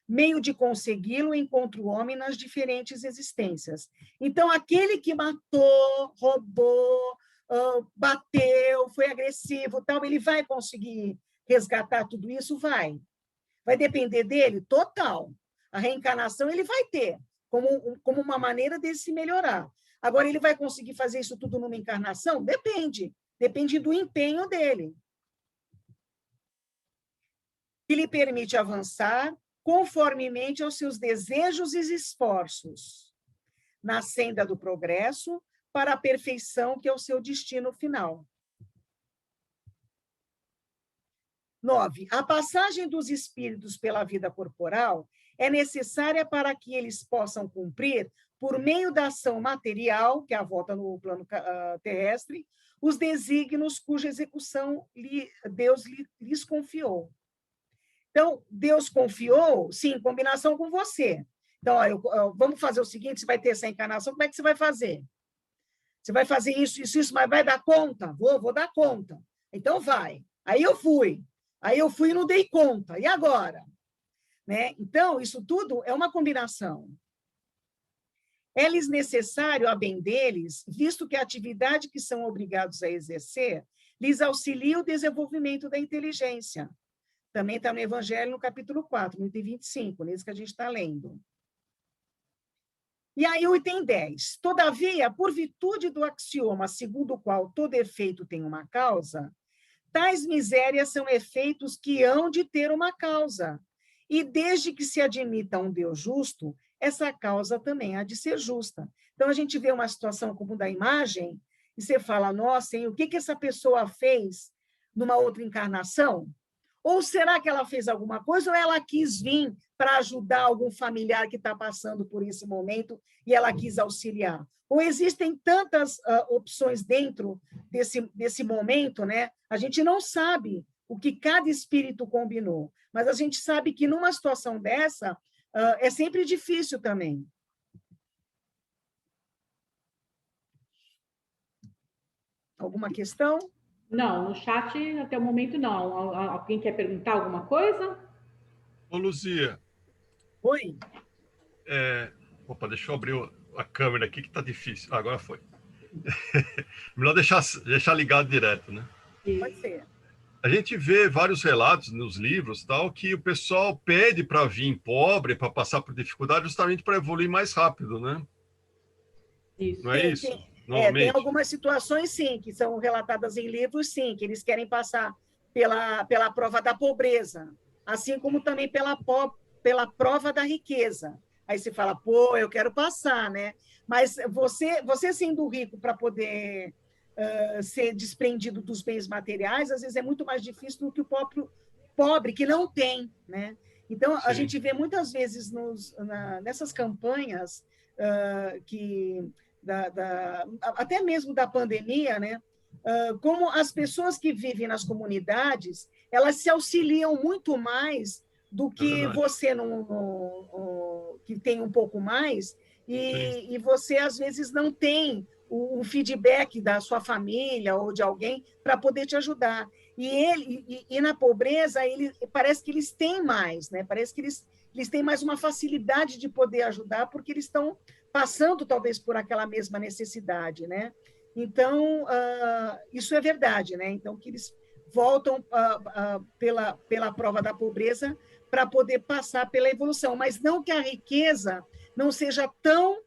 Meio de consegui-lo encontra o homem nas diferentes existências. Então, aquele que matou, roubou, bateu, foi agressivo, tal, ele vai conseguir resgatar tudo isso? Vai. Vai depender dele? Total. A reencarnação ele vai ter, como uma maneira de se melhorar. Agora, ele vai conseguir fazer isso tudo numa encarnação? Depende. Depende do empenho dele. Que lhe permite avançar conformemente aos seus desejos e esforços, na senda do progresso para a perfeição, que é o seu destino final. 9. A passagem dos espíritos pela vida corporal é necessária para que eles possam cumprir, por meio da ação material, que é a volta no plano terrestre, os desígnios cuja execução Deus lhes confiou. Então, Deus confiou, sim, em combinação com você. Então, vamos fazer o seguinte, você vai ter essa encarnação, como é que você vai fazer? Você vai fazer isso, mas vai dar conta? Vou dar conta. Então, vai. Aí eu fui e não dei conta. E agora? Né? Então, isso tudo é uma combinação. É-lhes necessário, a bem deles, visto que a atividade que são obrigados a exercer lhes auxilia o desenvolvimento da inteligência. Também está no Evangelho, no capítulo 4, no item 25, nesse que a gente está lendo. E aí, o item 10. Todavia, por virtude do axioma segundo o qual todo efeito tem uma causa, tais misérias são efeitos que hão de ter uma causa. E desde que se admita um Deus justo, essa causa também há de ser justa. Então, a gente vê uma situação como da imagem, e você fala, nossa, hein, o que essa pessoa fez numa outra encarnação? Ou será que ela fez alguma coisa, ou ela quis vir para ajudar algum familiar que está passando por esse momento e ela quis auxiliar? Ou existem tantas opções dentro desse momento, né? A gente não sabe o que cada espírito combinou, mas a gente sabe que numa situação dessa é sempre difícil também. Alguma questão? Não, no chat até o momento não. Alguém quer perguntar alguma coisa? Ô, Luzia. Oi. Opa, deixa eu abrir a câmera aqui que tá difícil. Agora foi. Melhor deixar ligado direto, né? Pode ser. A gente vê vários relatos nos livros, tal, que o pessoal pede para vir pobre, para passar por dificuldade, justamente para evoluir mais rápido, né? Isso. Não é isso? Tem Normalmente. algumas situações, sim, que são relatadas em livros, sim, que eles querem passar pela prova da pobreza, assim como também pela prova da riqueza. Aí você fala, pô, eu quero passar, né? Mas você sendo rico para poder ser desprendido dos bens materiais, às vezes é muito mais difícil do que o próprio pobre, que não tem, né? Então, a Sim. gente vê muitas vezes nessas campanhas que até mesmo da pandemia, né? Como as pessoas que vivem nas comunidades, elas se auxiliam muito mais do que você que tem um pouco mais, e você, às vezes, não tem o feedback da sua família ou de alguém para poder te ajudar. E na pobreza, parece que eles têm mais, né? Parece que eles têm mais uma facilidade de poder ajudar, porque eles estão passando, talvez, por aquela mesma necessidade, né? Então, isso é verdade, né? Então, que eles voltam pela prova da pobreza para poder passar pela evolução, mas não que a riqueza não seja tão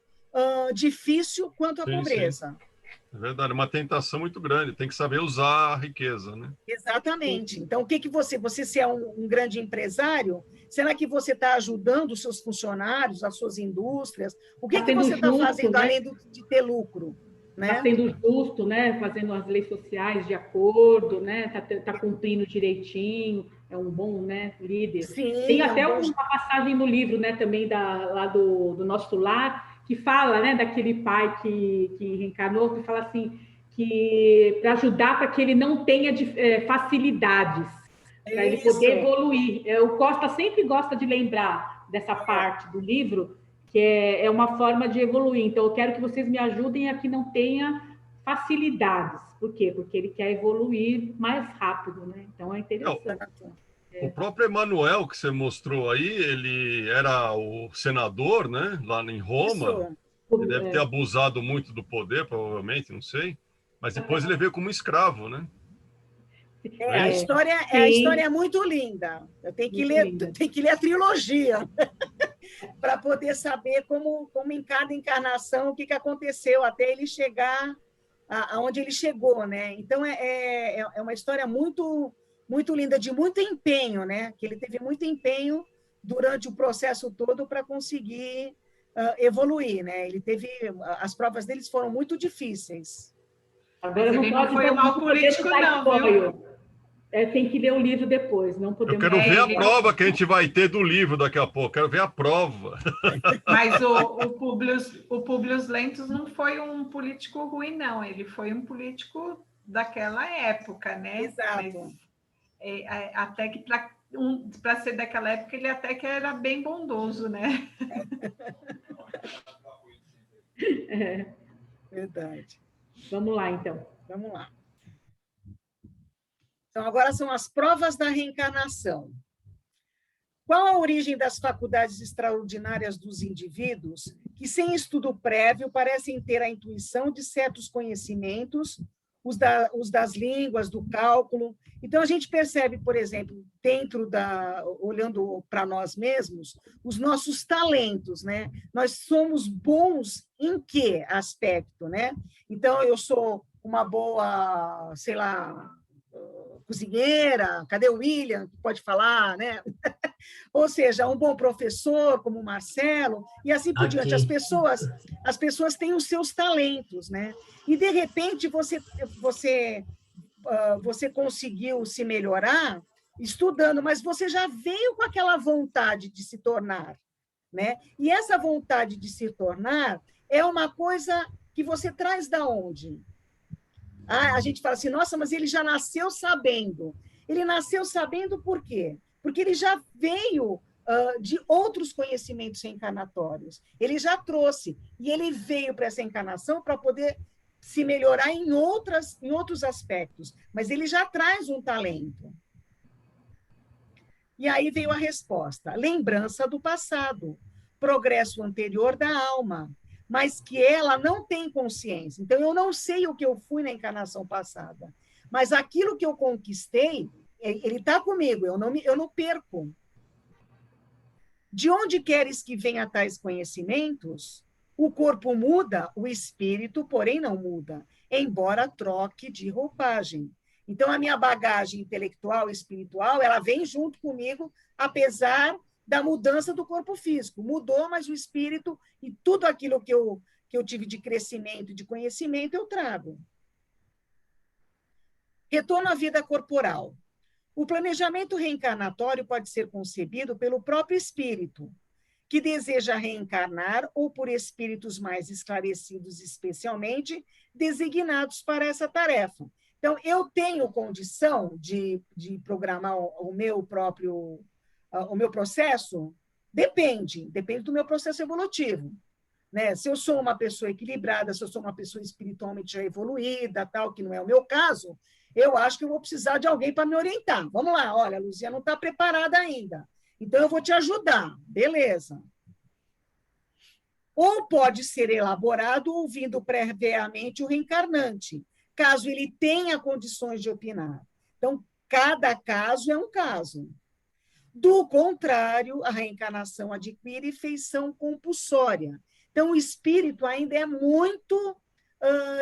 difícil quanto a pobreza. Sim. É verdade, é uma tentação muito grande, tem que saber usar a riqueza, né? Exatamente. Então, o que você se é um grande empresário, será que você está ajudando os seus funcionários, as suas indústrias? O que você está fazendo, né? Além de ter lucro? Está sendo justo, né? Fazendo as leis sociais de acordo, né? Tá cumprindo direitinho, é um bom, né, líder. Sim, tem até uma passagem no livro, né, também lá do Nosso Lar, que fala, né, daquele pai que reencarnou, que fala assim, que para ajudar para que ele não tenha facilidades, para ele poder evoluir. O Costa sempre gosta de lembrar dessa parte do livro, que é uma forma de evoluir. Então, eu quero que vocês me ajudem a que não tenha facilidades. Por quê? Porque ele quer evoluir mais rápido, né? Então, é interessante. O próprio Emanuel, que você mostrou aí, ele era o senador, né? Lá em Roma. Ele deve ter abusado muito do poder, provavelmente, não sei. Mas depois ele veio como escravo, né? A história é muito linda. Eu tenho que ler a trilogia para poder saber como em cada encarnação o que aconteceu até ele chegar aonde ele chegou, né? Então é uma história muito muito linda, de muito empenho, né? Que ele teve muito empenho durante o processo todo para conseguir evoluir, né? As provas deles foram muito difíceis. Agora não pode foi um mau político, não, viu? Tem que ler o livro depois, não podemos... Eu quero ver a prova que a gente vai ter do livro daqui a pouco, quero ver a prova. Mas o Públio Lentulus não foi um político ruim, não, ele foi um político daquela época, né? Exato. Mas, até que para ser daquela época, ele até que era bem bondoso, né? Verdade. Vamos lá, então. Vamos lá. Então, agora são as provas da reencarnação. Qual a origem das faculdades extraordinárias dos indivíduos que, sem estudo prévio, parecem ter a intuição de certos conhecimentos, os das línguas, do cálculo? Então, a gente percebe, por exemplo, olhando para nós mesmos, os nossos talentos, né? Nós somos bons em que aspecto, né? Então, eu sou uma boa, sei lá, cozinheira, cadê o William, que pode falar, né? Ou seja, um bom professor, como o Marcelo, e assim por diante. As pessoas têm os seus talentos, né? E, de repente, você conseguiu se melhorar estudando, mas você já veio com aquela vontade de se tornar, né? E essa vontade de se tornar é uma coisa que você traz da onde? A gente fala assim, nossa, mas ele já nasceu sabendo. Ele nasceu sabendo por quê? Porque ele já veio de outros conhecimentos reencarnatórios. Ele já trouxe. E ele veio para essa encarnação para poder se melhorar em outros aspectos. Mas ele já traz um talento. E aí veio a resposta. Lembrança do passado. Progresso anterior da alma. Mas que ela não tem consciência. Então, eu não sei o que eu fui na encarnação passada, mas aquilo que eu conquistei Ele está comigo, eu não perco. De onde queres que venha tais conhecimentos? O corpo muda, o espírito, porém, não muda, embora troque de roupagem. Então, a minha bagagem intelectual e espiritual, ela vem junto comigo, apesar da mudança do corpo físico. Mudou, mas o espírito e tudo aquilo que eu tive de crescimento e de conhecimento, eu trago. Retorno à vida corporal. O planejamento reencarnatório pode ser concebido pelo próprio espírito, que deseja reencarnar, ou por espíritos mais esclarecidos, especialmente designados para essa tarefa. Então, eu tenho condição de programar o meu próprio o meu processo? Depende do meu processo evolutivo. Né? Se eu sou uma pessoa equilibrada, se eu sou uma pessoa espiritualmente já evoluída, tal, que não é o meu caso, eu acho que eu vou precisar de alguém para me orientar. Vamos lá, olha, a Luzia não está preparada ainda, então eu vou te ajudar, beleza. Ou pode ser elaborado ouvindo previamente o reencarnante, caso ele tenha condições de opinar. Então, cada caso é um caso. Do contrário, a reencarnação adquire feição compulsória. Então, o espírito ainda é muito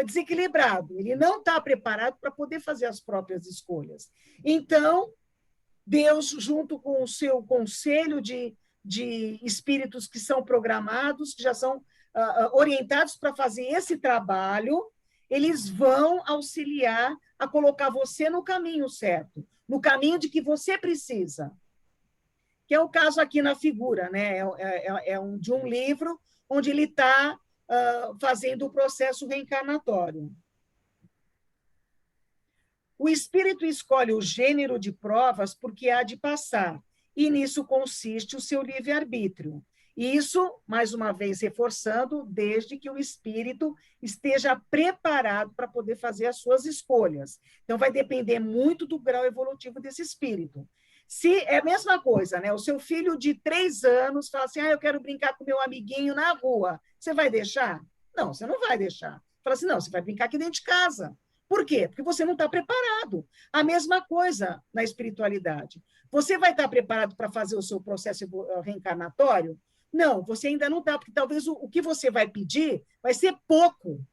desequilibrado, ele não está preparado para poder fazer as próprias escolhas. Então, Deus, junto com o seu conselho de espíritos que são programados, que já são orientados para fazer esse trabalho, eles vão auxiliar a colocar você no caminho certo, no caminho de que você precisa. Que é o caso aqui na figura, né? De um livro onde ele está fazendo o processo reencarnatório. O espírito escolhe o gênero de provas porque há de passar, e nisso consiste o seu livre-arbítrio. Isso, mais uma vez, reforçando, desde que o espírito esteja preparado para poder fazer as suas escolhas. Então, vai depender muito do grau evolutivo desse espírito. Se é a mesma coisa, né? O seu filho de 3 anos fala assim, eu quero brincar com meu amiguinho na rua. Você vai deixar? Não, você não vai deixar. Fala assim, não, você vai brincar aqui dentro de casa. Por quê? Porque você não está preparado. A mesma coisa na espiritualidade. Você vai estar preparado para fazer o seu processo reencarnatório? Não, você ainda não está, porque talvez o que você vai pedir vai ser pouco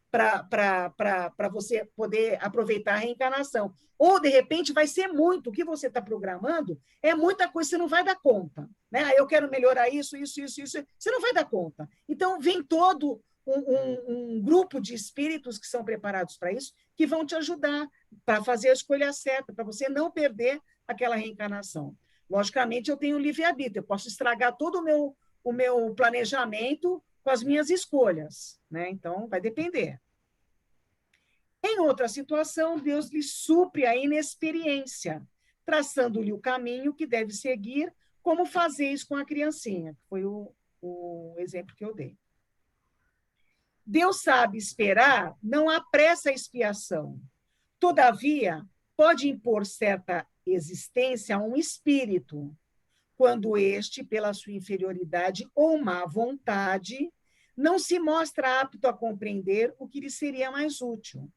para você poder aproveitar a reencarnação. Ou, de repente, vai ser muito. O que você está programando é muita coisa, você não vai dar conta. Né? Eu quero melhorar isso. Você não vai dar conta. Então, vem todo um grupo de espíritos que são preparados para isso, que vão te ajudar para fazer a escolha certa, para você não perder aquela reencarnação. Logicamente, eu tenho livre-arbítrio, eu posso estragar todo o meu planejamento com as minhas escolhas, né? Então, vai depender. Em outra situação, Deus lhe supre a inexperiência, traçando-lhe o caminho que deve seguir, como fazeis com a criancinha, que foi o exemplo que eu dei. Deus sabe esperar, não apressa a expiação. Todavia, pode impor certa existência a um espírito, quando este, pela sua inferioridade ou má vontade, não se mostra apto a compreender o que lhe seria mais útil.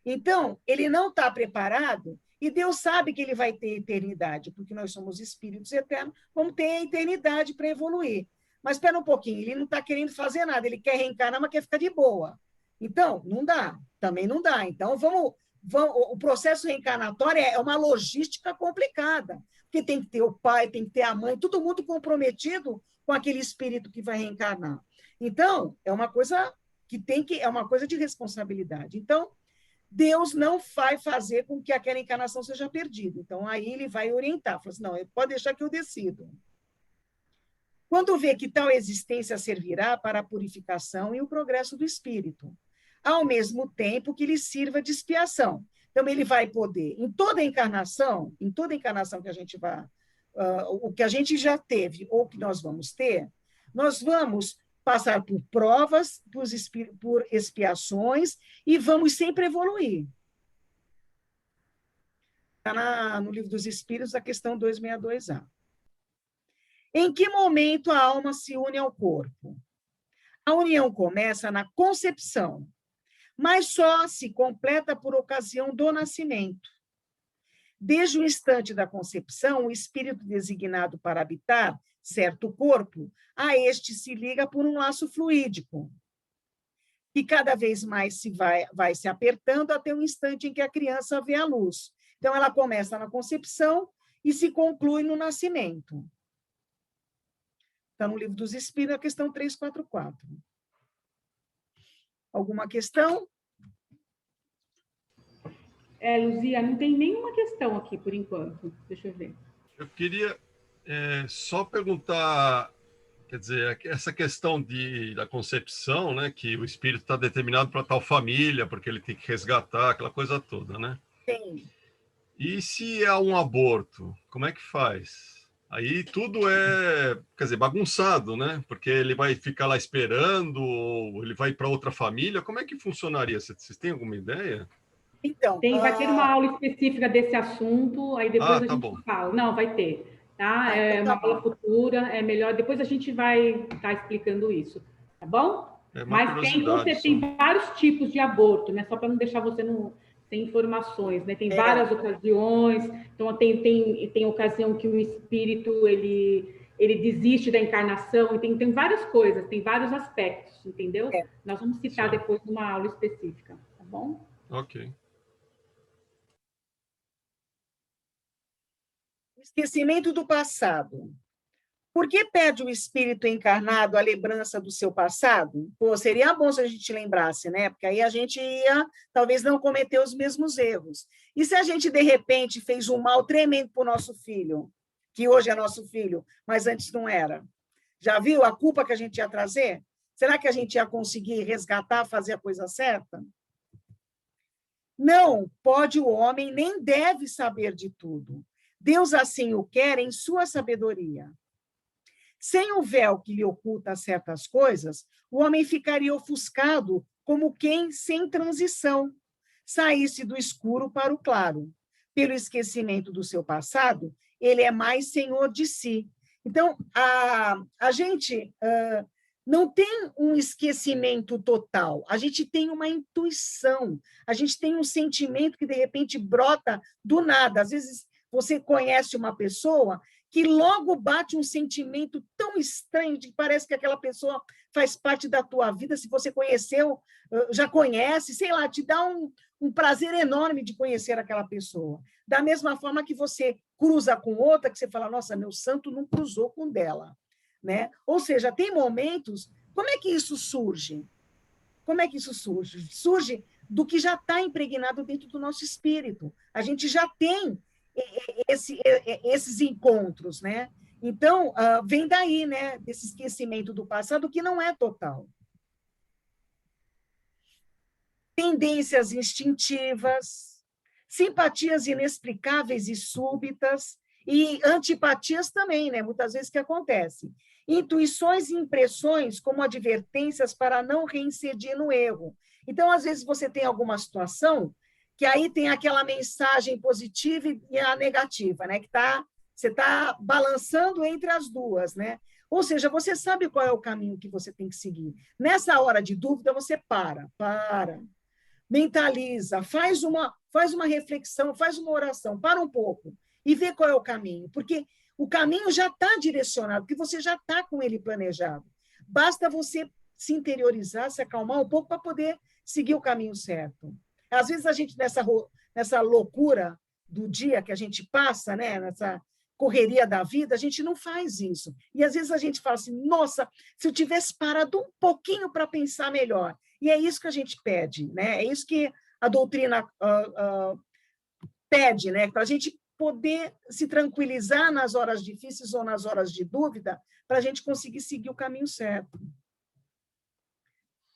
Então, ele não está preparado, e Deus sabe que ele vai ter eternidade, porque nós somos espíritos eternos, vamos ter a eternidade para evoluir. Mas espera um pouquinho, ele não está querendo fazer nada, ele quer reencarnar, mas quer ficar de boa. Então, não dá, também não dá. Então, o processo reencarnatório é uma logística complicada, porque tem que ter o pai, tem que ter a mãe, todo mundo comprometido com aquele espírito que vai reencarnar. Então, é uma coisa é uma coisa de responsabilidade. Então, Deus não vai fazer com que aquela encarnação seja perdida. Então, aí ele vai orientar, fala assim, não, pode deixar que eu decido. Quando vê que tal existência servirá para a purificação e o progresso do espírito, ao mesmo tempo que lhe sirva de expiação. Então, ele vai poder, em toda encarnação que a gente vai, o que a gente já teve ou que nós vamos ter, nós vamos passar por provas, por expiações e vamos sempre evoluir. Está no Livro dos Espíritos, a questão 262A. Em que momento a alma se une ao corpo? A união começa na concepção, mas só se completa por ocasião do nascimento. Desde o instante da concepção, o espírito designado para habitar certo corpo, a este se liga por um laço fluídico, que cada vez mais vai se apertando até o instante em que a criança vê a luz. Então, ela começa na concepção e se conclui no nascimento. Está no Livro dos Espíritos, a questão 344. Alguma questão? Luzia, não tem nenhuma questão aqui, por enquanto. Deixa eu ver. Eu queria só perguntar, quer dizer, essa questão da concepção, né, que o espírito está determinado para tal família, porque ele tem que resgatar, aquela coisa toda, né? Sim. E se há um aborto, como é que faz? Aí tudo quer dizer, bagunçado, né? Porque ele vai ficar lá esperando, ou ele vai para outra família. Como é que funcionaria? Vocês têm alguma ideia? Então, vai ter uma aula específica desse assunto, aí depois a tá gente bom. fala. Não, vai ter, tá? É então uma aula futura, é melhor. Depois a gente vai estar explicando isso, tá bom? Mas tem vários tipos de aborto, né? Só para não deixar você sem informações, né? Tem várias ocasiões. Então tem ocasião que o espírito ele desiste da encarnação, e tem várias coisas, tem vários aspectos, entendeu? Nós vamos citar depois numa aula específica, tá bom? Ok. Esquecimento do passado. Por que perde o espírito encarnado a lembrança do seu passado? Pô, seria bom se a gente lembrasse, né? Porque aí a gente ia, talvez, não cometer os mesmos erros. E se a gente, de repente, fez um mal tremendo para o nosso filho, que hoje é nosso filho, mas antes não era? Já viu a culpa que a gente ia trazer? Será que a gente ia conseguir resgatar, fazer a coisa certa? Não pode o homem, nem deve saber de tudo. Deus assim o quer em sua sabedoria. Sem o véu que lhe oculta certas coisas, o homem ficaria ofuscado como quem, sem transição, saísse do escuro para o claro. Pelo esquecimento do seu passado, ele é mais senhor de si. Então, a gente não tem um esquecimento total, a gente tem uma intuição, a gente tem um sentimento que, de repente, brota do nada. Às vezes, você conhece uma pessoa que logo bate um sentimento tão estranho, de que parece que aquela pessoa faz parte da tua vida, se você conheceu, já conhece, sei lá, te dá um prazer enorme de conhecer aquela pessoa. Da mesma forma que você cruza com outra, que você fala, nossa, meu santo não cruzou com dela. Né? Ou seja, tem momentos... Como é que isso surge? Como é que isso surge? Surge do que já está impregnado dentro do nosso espírito. A gente já tem esses encontros, né? Então, vem daí, né? Desse esquecimento do passado, que não é total. Tendências instintivas, simpatias inexplicáveis e súbitas, e antipatias também, né? Muitas vezes que acontece. Intuições e impressões como advertências para não reincidir no erro. Então, às vezes, você tem alguma situação que aí tem aquela mensagem positiva e a negativa, né? Que você está balançando entre as duas, né? Ou seja, você sabe qual é o caminho que você tem que seguir. Nessa hora de dúvida, você para, mentaliza, faz uma reflexão, faz uma oração, para um pouco e vê qual é o caminho, porque o caminho já está direcionado, porque você já está com ele planejado. Basta você se interiorizar, se acalmar um pouco para poder seguir o caminho certo. Às vezes a gente, nessa loucura do dia que a gente passa, né, nessa correria da vida, a gente não faz isso. E às vezes a gente fala assim, nossa, se eu tivesse parado um pouquinho para pensar melhor. E é isso que a gente pede, né? É isso que a doutrina pede, né? Para a gente poder se tranquilizar nas horas difíceis ou nas horas de dúvida, para a gente conseguir seguir o caminho certo.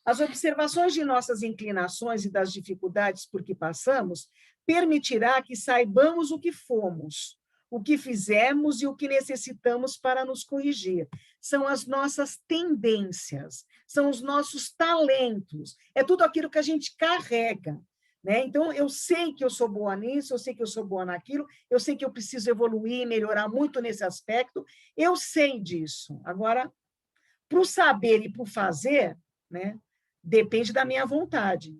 As observações de nossas inclinações e das dificuldades por que passamos permitirá que saibamos o que fomos, o que fizemos e o que necessitamos para nos corrigir. São as nossas tendências, são os nossos talentos, é tudo aquilo que a gente carrega. Né? Então, eu sei que eu sou boa nisso, eu sei que eu sou boa naquilo, eu sei que eu preciso evoluir, melhorar muito nesse aspecto, eu sei disso. Agora, para o saber e para o fazer, né, depende da minha vontade.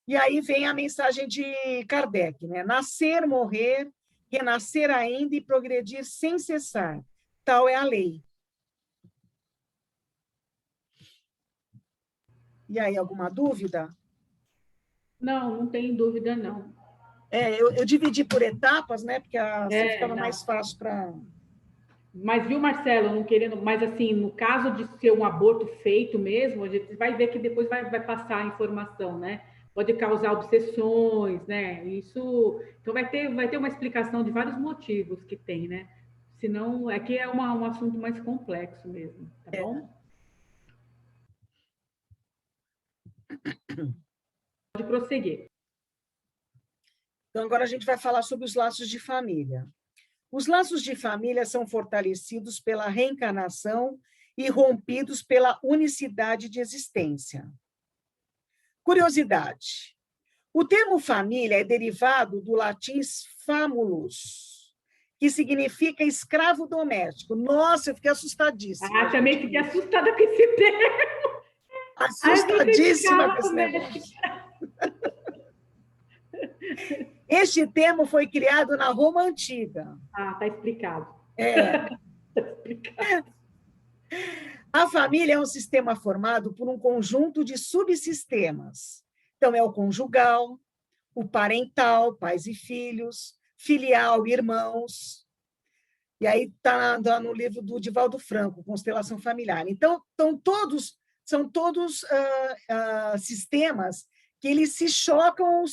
E aí vem a mensagem de Kardec, né? Nascer, morrer, renascer ainda e progredir sem cessar. Tal é a lei. E aí, alguma dúvida? Não, não tem dúvida, não. Eu dividi por etapas, né? Porque assim ficava não. mais fácil para... Mas, viu, Marcelo, não querendo... Mas, assim, no caso de ser um aborto feito mesmo, a gente vai ver que depois vai passar a informação, né? Pode causar obsessões, né? Isso... Então, vai ter uma explicação de vários motivos que tem, né? Senão, aqui é um assunto mais complexo mesmo, tá bom? Pode prosseguir. Então, agora a gente vai falar sobre os laços de família. Os laços de família são fortalecidos pela reencarnação e rompidos pela unicidade de existência. Curiosidade. O termo família é derivado do latim famulus, que significa escravo doméstico. Nossa, eu fiquei assustadíssima. Ah, também fiquei assustada com esse termo. Assustadíssima com esse negócio. Este termo foi criado na Roma Antiga. Ah, está explicado. Tá explicado. A família é um sistema formado por um conjunto de subsistemas. Então, é o conjugal, o parental, pais e filhos, filial, irmãos. E aí está no livro do Divaldo Franco, Constelação Familiar. Então, são todos sistemas que eles se chocam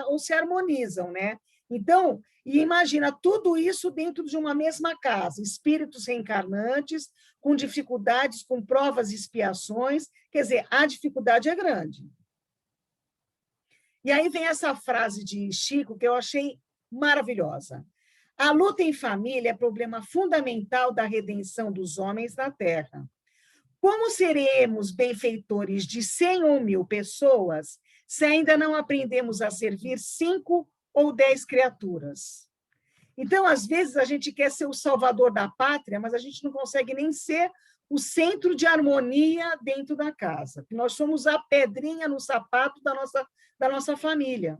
ou se harmonizam, né? Então, imagina tudo isso dentro de uma mesma casa, espíritos reencarnantes, com dificuldades, com provas e expiações, quer dizer, a dificuldade é grande. E aí vem essa frase de Chico, que eu achei maravilhosa. A luta em família é problema fundamental da redenção dos homens na Terra. Como seremos benfeitores de 100 ou 1000 pessoas se ainda não aprendemos a servir 5 ou 10 criaturas? Então, às vezes, a gente quer ser o salvador da pátria, mas a gente não consegue nem ser o centro de harmonia dentro da casa. Nós somos a pedrinha no sapato da nossa família.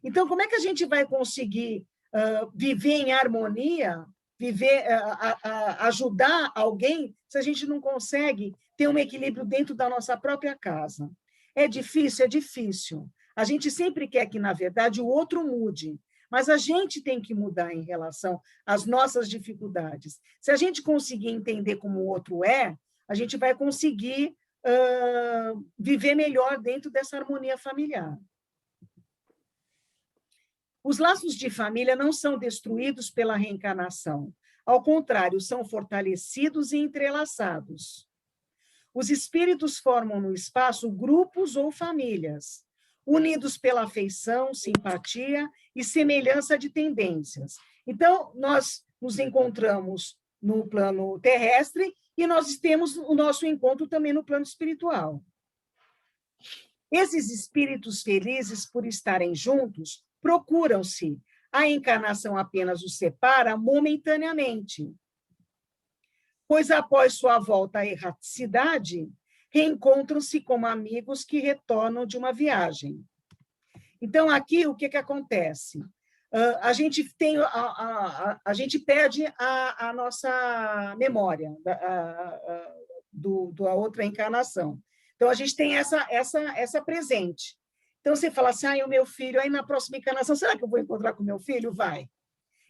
Então, como é que a gente vai conseguir viver em harmonia, ajudar alguém, se a gente não consegue ter um equilíbrio dentro da nossa própria casa? É difícil, é difícil. A gente sempre quer que, na verdade, o outro mude, mas a gente tem que mudar em relação às nossas dificuldades. Se a gente conseguir entender como o outro é, a gente vai conseguir viver melhor dentro dessa harmonia familiar. Os laços de família não são destruídos pela reencarnação. Ao contrário, são fortalecidos e entrelaçados. Os espíritos formam no espaço grupos ou famílias, unidos pela afeição, simpatia e semelhança de tendências. Então, nós nos encontramos no plano terrestre e nós temos o nosso encontro também no plano espiritual. Esses espíritos felizes por estarem juntos procuram-se. A encarnação apenas os separa momentaneamente, pois após sua volta à erraticidade, reencontram-se como amigos que retornam de uma viagem. Então, aqui, o que acontece? A gente perde a nossa memória da outra encarnação. Então, a gente tem essa presente. Então, você fala assim, o meu filho, aí na próxima encarnação, será que eu vou encontrar com o meu filho? Vai.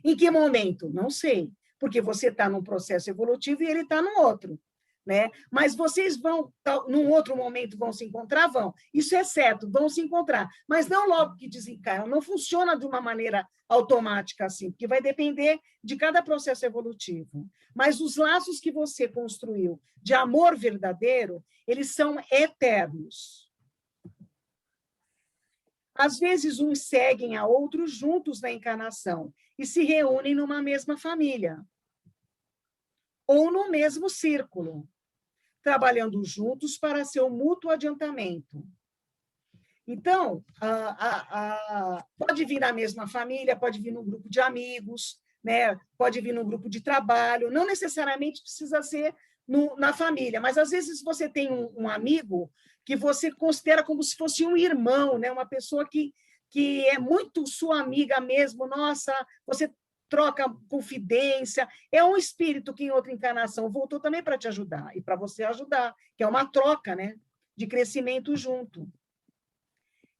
Em que momento? Não sei, porque você está num processo evolutivo e ele está no outro, né? Mas vocês vão, num outro momento, vão se encontrar? Vão. Isso é certo, vão se encontrar. Mas não logo que desencarnam, não funciona de uma maneira automática assim, porque vai depender de cada processo evolutivo. Mas os laços que você construiu de amor verdadeiro, eles são eternos. Às vezes, uns seguem a outros juntos na encarnação e se reúnem numa mesma família ou no mesmo círculo, trabalhando juntos para seu mútuo adiantamento. Então, pode vir na mesma família, pode vir num grupo de amigos, né? Pode vir num grupo de trabalho, não necessariamente precisa ser na família, mas às vezes você tem um amigo que você considera como se fosse um irmão, né? Uma pessoa que é muito sua amiga mesmo, nossa, você troca confidência, é um espírito que em outra encarnação voltou também para te ajudar, e para você ajudar, que é uma troca, né? De crescimento junto.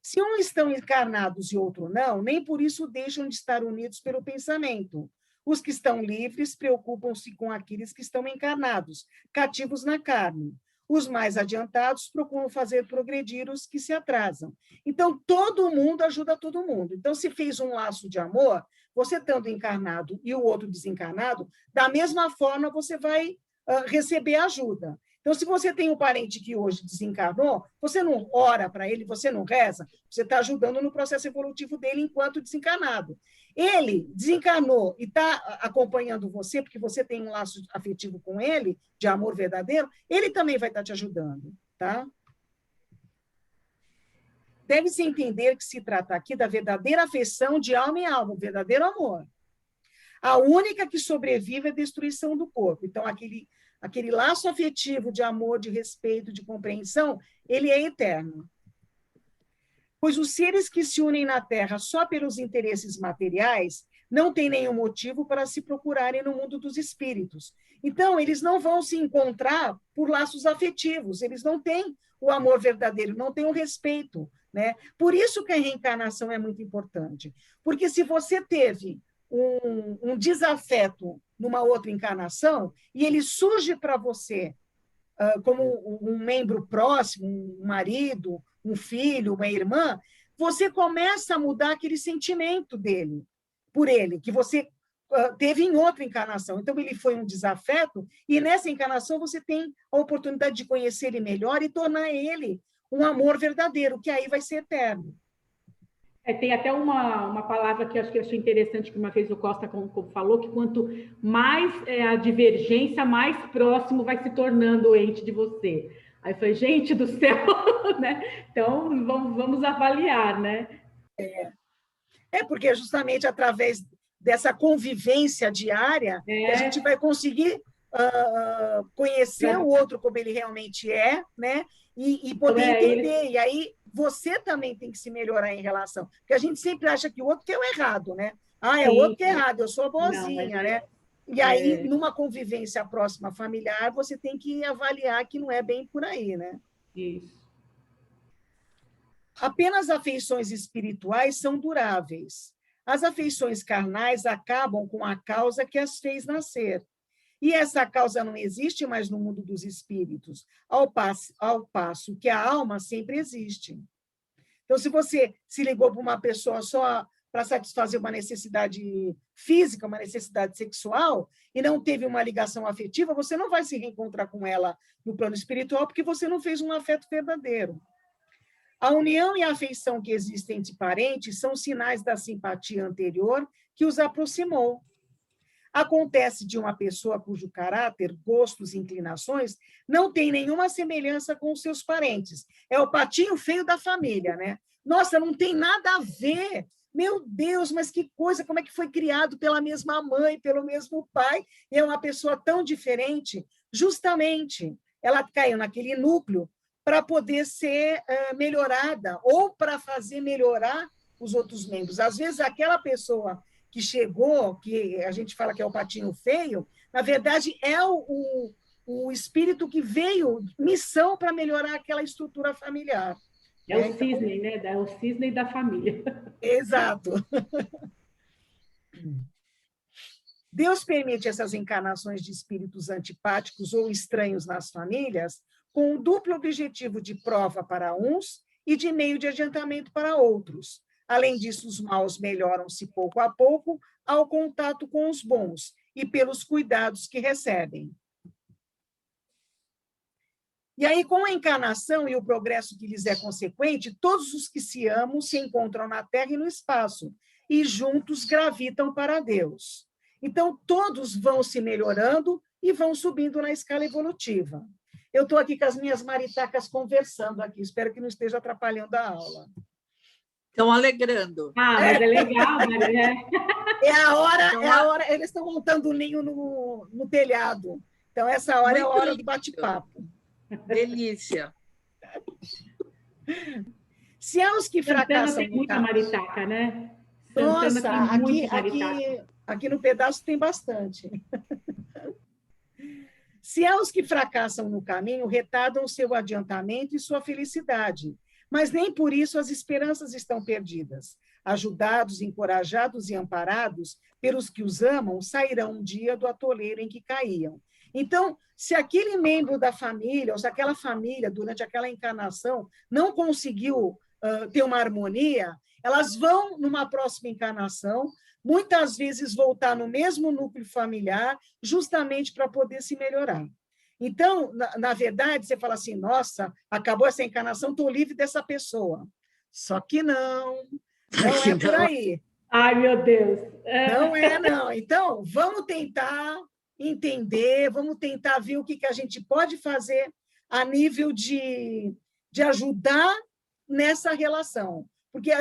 Se um estão encarnados e outro não, nem por isso deixam de estar unidos pelo pensamento. Os que estão livres preocupam-se com aqueles que estão encarnados, cativos na carne. Os mais adiantados procuram fazer progredir os que se atrasam. Então, todo mundo ajuda todo mundo. Então, se fez um laço de amor, você estando encarnado e o outro desencarnado, da mesma forma você vai receber ajuda. Então, se você tem um parente que hoje desencarnou, você não ora para ele, você não reza, você está ajudando no processo evolutivo dele enquanto desencarnado. Ele desencarnou e está acompanhando você, porque você tem um laço afetivo com ele, de amor verdadeiro, ele também vai estar te ajudando, tá? Deve-se entender que se trata aqui da verdadeira afeição de alma e alma, o verdadeiro amor. A única que sobrevive é a destruição do corpo. Então, aquele laço afetivo de amor, de respeito, de compreensão, ele é eterno. Pois os seres que se unem na Terra só pelos interesses materiais não têm nenhum motivo para se procurarem no mundo dos espíritos. Então, eles não vão se encontrar por laços afetivos, eles não têm o amor verdadeiro, não têm o respeito, né? Por isso que a reencarnação é muito importante. Porque se você teve um desafeto numa outra encarnação e ele surge para você como um membro próximo, um marido, um filho, uma irmã, você começa a mudar aquele sentimento dele, por ele, que você teve em outra encarnação. Então, ele foi um desafeto, e nessa encarnação você tem a oportunidade de conhecer ele melhor e tornar ele um amor verdadeiro, que aí vai ser eterno. Tem até uma palavra que eu achei interessante, que uma vez o Costa falou, que quanto mais a divergência, mais próximo vai se tornando o ente de você. Aí eu falei, gente do céu, né? Então, vamos avaliar, né? Porque é justamente através dessa convivência diária que a gente vai conseguir conhecer o outro como ele realmente é, né? E poder entender. E aí você também tem que se melhorar em relação. Porque a gente sempre acha que o outro que é o errado, né? É o outro que é errado, eu sou a boazinha, né? E aí, numa convivência próxima familiar, você tem que avaliar que não é bem por aí, né? Isso. Apenas afeições espirituais são duráveis. As afeições carnais acabam com a causa que as fez nascer. E essa causa não existe mais no mundo dos espíritos, ao passo que a alma sempre existe. Então, se você se ligou para uma pessoa só para satisfazer uma necessidade física, uma necessidade sexual, e não teve uma ligação afetiva, você não vai se reencontrar com ela no plano espiritual, porque você não fez um afeto verdadeiro. A união e a afeição que existem entre parentes são sinais da simpatia anterior que os aproximou. Acontece de uma pessoa cujo caráter, gostos e inclinações não tem nenhuma semelhança com os seus parentes. É o patinho feio da família, né? Nossa, não tem nada a ver. Meu Deus, mas que coisa, como é que foi criado pela mesma mãe, pelo mesmo pai, e é uma pessoa tão diferente? Justamente, ela caiu naquele núcleo para poder ser melhorada ou para fazer melhorar os outros membros. Às vezes, aquela pessoa que chegou, que a gente fala que é o patinho feio, na verdade, é o espírito que veio, missão para melhorar aquela estrutura familiar. É o cisne, né? É o cisne da família. Exato. Deus permite essas encarnações de espíritos antipáticos ou estranhos nas famílias com um duplo objetivo de prova para uns e de meio de adiantamento para outros. Além disso, os maus melhoram-se pouco a pouco ao contato com os bons e pelos cuidados que recebem. E aí, com a encarnação e o progresso que lhes é consequente, todos os que se amam se encontram na Terra e no espaço, e juntos gravitam para Deus. Então, todos vão se melhorando e vão subindo na escala evolutiva. Eu estou aqui com as minhas maritacas conversando aqui, espero que não esteja atrapalhando a aula. Estão alegrando. Mas é legal, né? É a hora, eles estão montando o ninho no telhado. Então, essa hora é a hora do bate-papo. Delícia. Se há os que Santana fracassam tem no muita caminho... maritaca, né? Santana Nossa, tem muito maritaca. aqui no pedaço tem bastante. Se há os que fracassam no caminho, retardam seu adiantamento e sua felicidade, mas nem por isso as esperanças estão perdidas. Ajudados, encorajados e amparados pelos que os amam, sairão um dia do atoleiro em que caíam. Então, se aquele membro da família, ou se aquela família, durante aquela encarnação, não conseguiu ter uma harmonia, elas vão, numa próxima encarnação, muitas vezes voltar no mesmo núcleo familiar, justamente para poder se melhorar. Então, na verdade, você fala assim, nossa, acabou essa encarnação, estou livre dessa pessoa. Só que não é por aí. Ai, meu Deus. Não é, não. Então, vamos tentar entender, vamos tentar ver o que a gente pode fazer a nível de ajudar nessa relação. Porque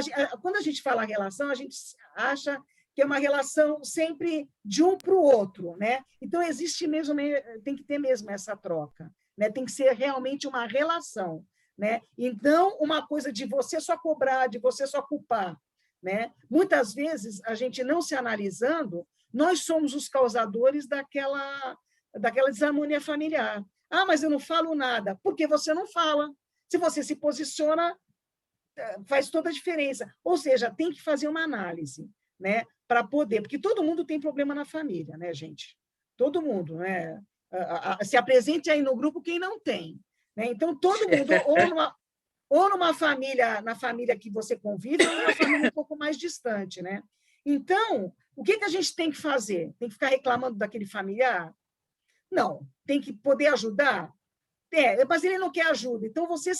quando a gente fala relação, a gente acha que é uma relação sempre de um para o outro, né? Então, existe mesmo, tem que ter mesmo essa troca, né? Tem que ser realmente uma relação, né? Então, uma coisa de você só cobrar, de você só culpar, né? Muitas vezes, a gente não se analisando, nós somos os causadores daquela desarmonia familiar. Ah, mas eu não falo nada. Porque você não fala. Se você se posiciona, faz toda a diferença. Ou seja, tem que fazer uma análise, né? Para poder, porque todo mundo tem problema na família, né, gente? Todo mundo, né? Se apresente aí no grupo quem não tem, né? Então, todo mundo, ou numa família, na família que você convive, ou numa família um pouco mais distante, né? Então, o que a gente tem que fazer? Tem que ficar reclamando daquele familiar? Não. Tem que poder ajudar? Mas ele não quer ajuda. Então, você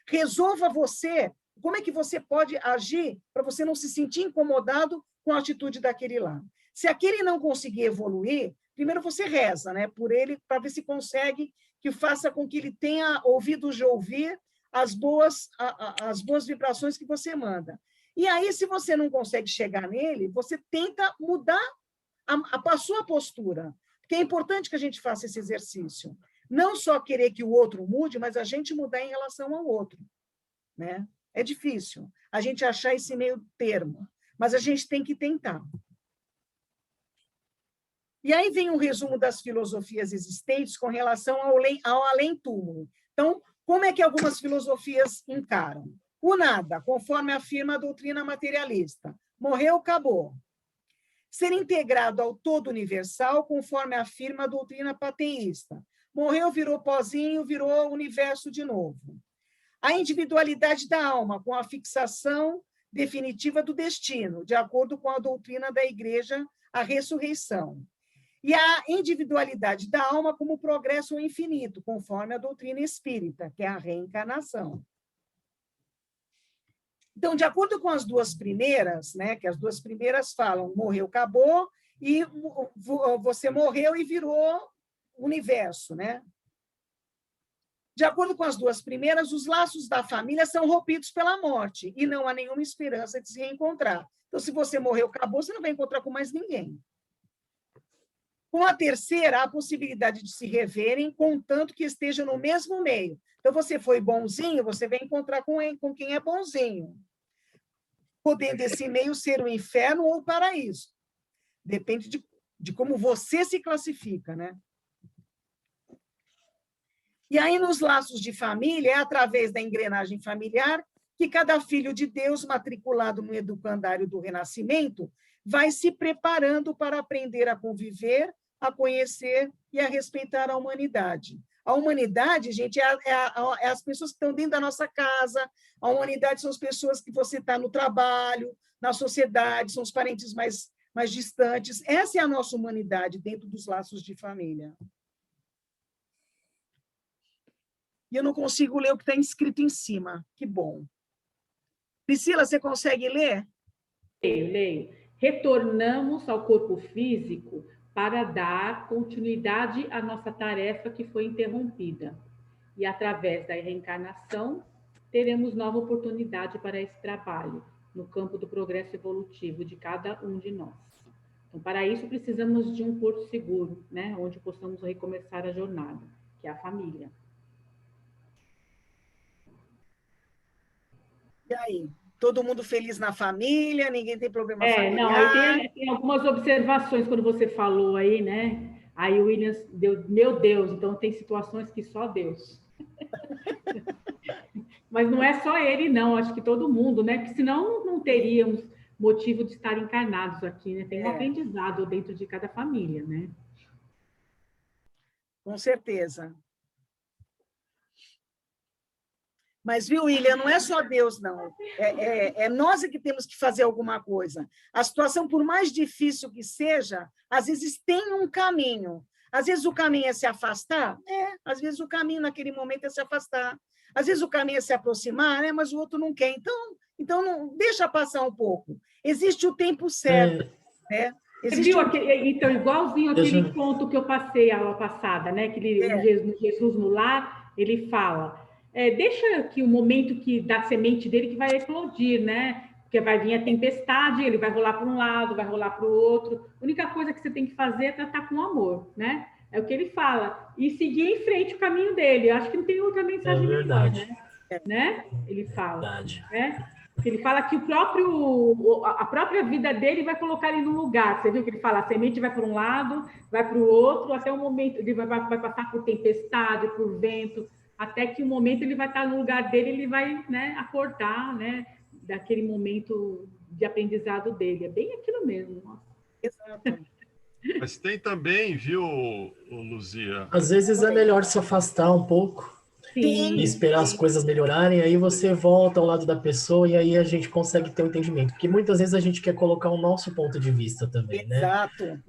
resolva você, como é que você pode agir para você não se sentir incomodado com a atitude daquele lá. Se aquele não conseguir evoluir, primeiro você reza, né, por ele, para ver se consegue que faça com que ele tenha ouvidos de ouvir as boas vibrações que você manda. E aí, se você não consegue chegar nele, você tenta mudar a sua postura, porque é importante que a gente faça esse exercício. Não só querer que o outro mude, mas a gente mudar em relação ao outro, né? É difícil a gente achar esse meio termo, mas a gente tem que tentar. E aí vem um resumo das filosofias existentes com relação ao além-túmulo. Então, como é que algumas filosofias encaram? O nada, conforme afirma a doutrina materialista. Morreu, acabou. Ser integrado ao todo universal, conforme afirma a doutrina panteísta. Morreu, virou pozinho, virou universo de novo. A individualidade da alma, com a fixação definitiva do destino, de acordo com a doutrina da Igreja, a ressurreição. E a individualidade da alma como progresso infinito, conforme a doutrina espírita, que é a reencarnação. Então, de acordo com as duas primeiras, né, que as duas primeiras falam morreu, acabou, e você morreu e virou universo, né? De acordo com as duas primeiras, os laços da família são rompidos pela morte e não há nenhuma esperança de se reencontrar. Então, se você morreu, acabou, você não vai encontrar com mais ninguém. Com a terceira, há a possibilidade de se reverem, contanto que estejam no mesmo meio. Então, você foi bonzinho, você vai encontrar com quem é bonzinho. Podendo esse meio ser o inferno ou o paraíso. Depende de como você se classifica, né? E aí, nos laços de família, é através da engrenagem familiar que cada filho de Deus, matriculado no educandário do Renascimento, vai se preparando para aprender a conviver, a conhecer e a respeitar a humanidade. A humanidade, gente, é as pessoas que estão dentro da nossa casa, a humanidade são as pessoas que você está no trabalho, na sociedade, são os parentes mais distantes. Essa é a nossa humanidade dentro dos laços de família. E eu não consigo ler o que está escrito em cima. Que bom. Priscila, você consegue ler? Leio. Retornamos ao corpo físico para dar continuidade à nossa tarefa que foi interrompida. E, através da reencarnação, teremos nova oportunidade para esse trabalho, no campo do progresso evolutivo de cada um de nós. Então, para isso, precisamos de um porto seguro, né, onde possamos recomeçar a jornada, que é a família. E aí? Todo mundo feliz na família, ninguém tem problema Não, aí familiar. tem algumas observações quando você falou aí, né? Aí o Williams deu, meu Deus, então tem situações que só Deus. Mas não é só ele, não, acho que todo mundo, né? Porque senão não teríamos motivo de estar encarnados aqui, né? Tem um aprendizado dentro de cada família, né? Com certeza. Mas, viu, William, não é só Deus, não. É nós que temos que fazer alguma coisa. A situação, por mais difícil que seja, às vezes tem um caminho. Às vezes o caminho é se afastar? Às vezes o caminho naquele momento é se afastar. Às vezes o caminho é se aproximar, né? Mas o outro não quer. Então não, deixa passar um pouco. Existe o tempo certo, né? Você viu então, igualzinho aquele ponto que eu passei a aula passada, né? Jesus no lar, ele fala, deixa que o momento que da semente dele que vai explodir, né? Porque vai vir a tempestade, ele vai rolar para um lado, vai rolar para o outro. A única coisa que você tem que fazer é tratar com amor, né? É o que ele fala. E seguir em frente o caminho dele. Eu acho que não tem outra mensagem melhor, né? Ele fala. Ele fala que a própria vida dele vai colocar ele no lugar. Você viu que ele fala, a semente vai para um lado, vai para o outro, até o momento, ele vai passar por tempestade, por vento, até que o momento ele vai estar no lugar dele, ele vai, né, acordar, né, daquele momento de aprendizado dele. É bem aquilo mesmo. Nossa. Exato. Mas tem também, viu, Luzia? Às vezes é melhor se afastar um pouco. Sim, e esperar as coisas melhorarem, aí você volta ao lado da pessoa e aí a gente consegue ter um entendimento. Porque muitas vezes a gente quer colocar o nosso ponto de vista também, né? Exato.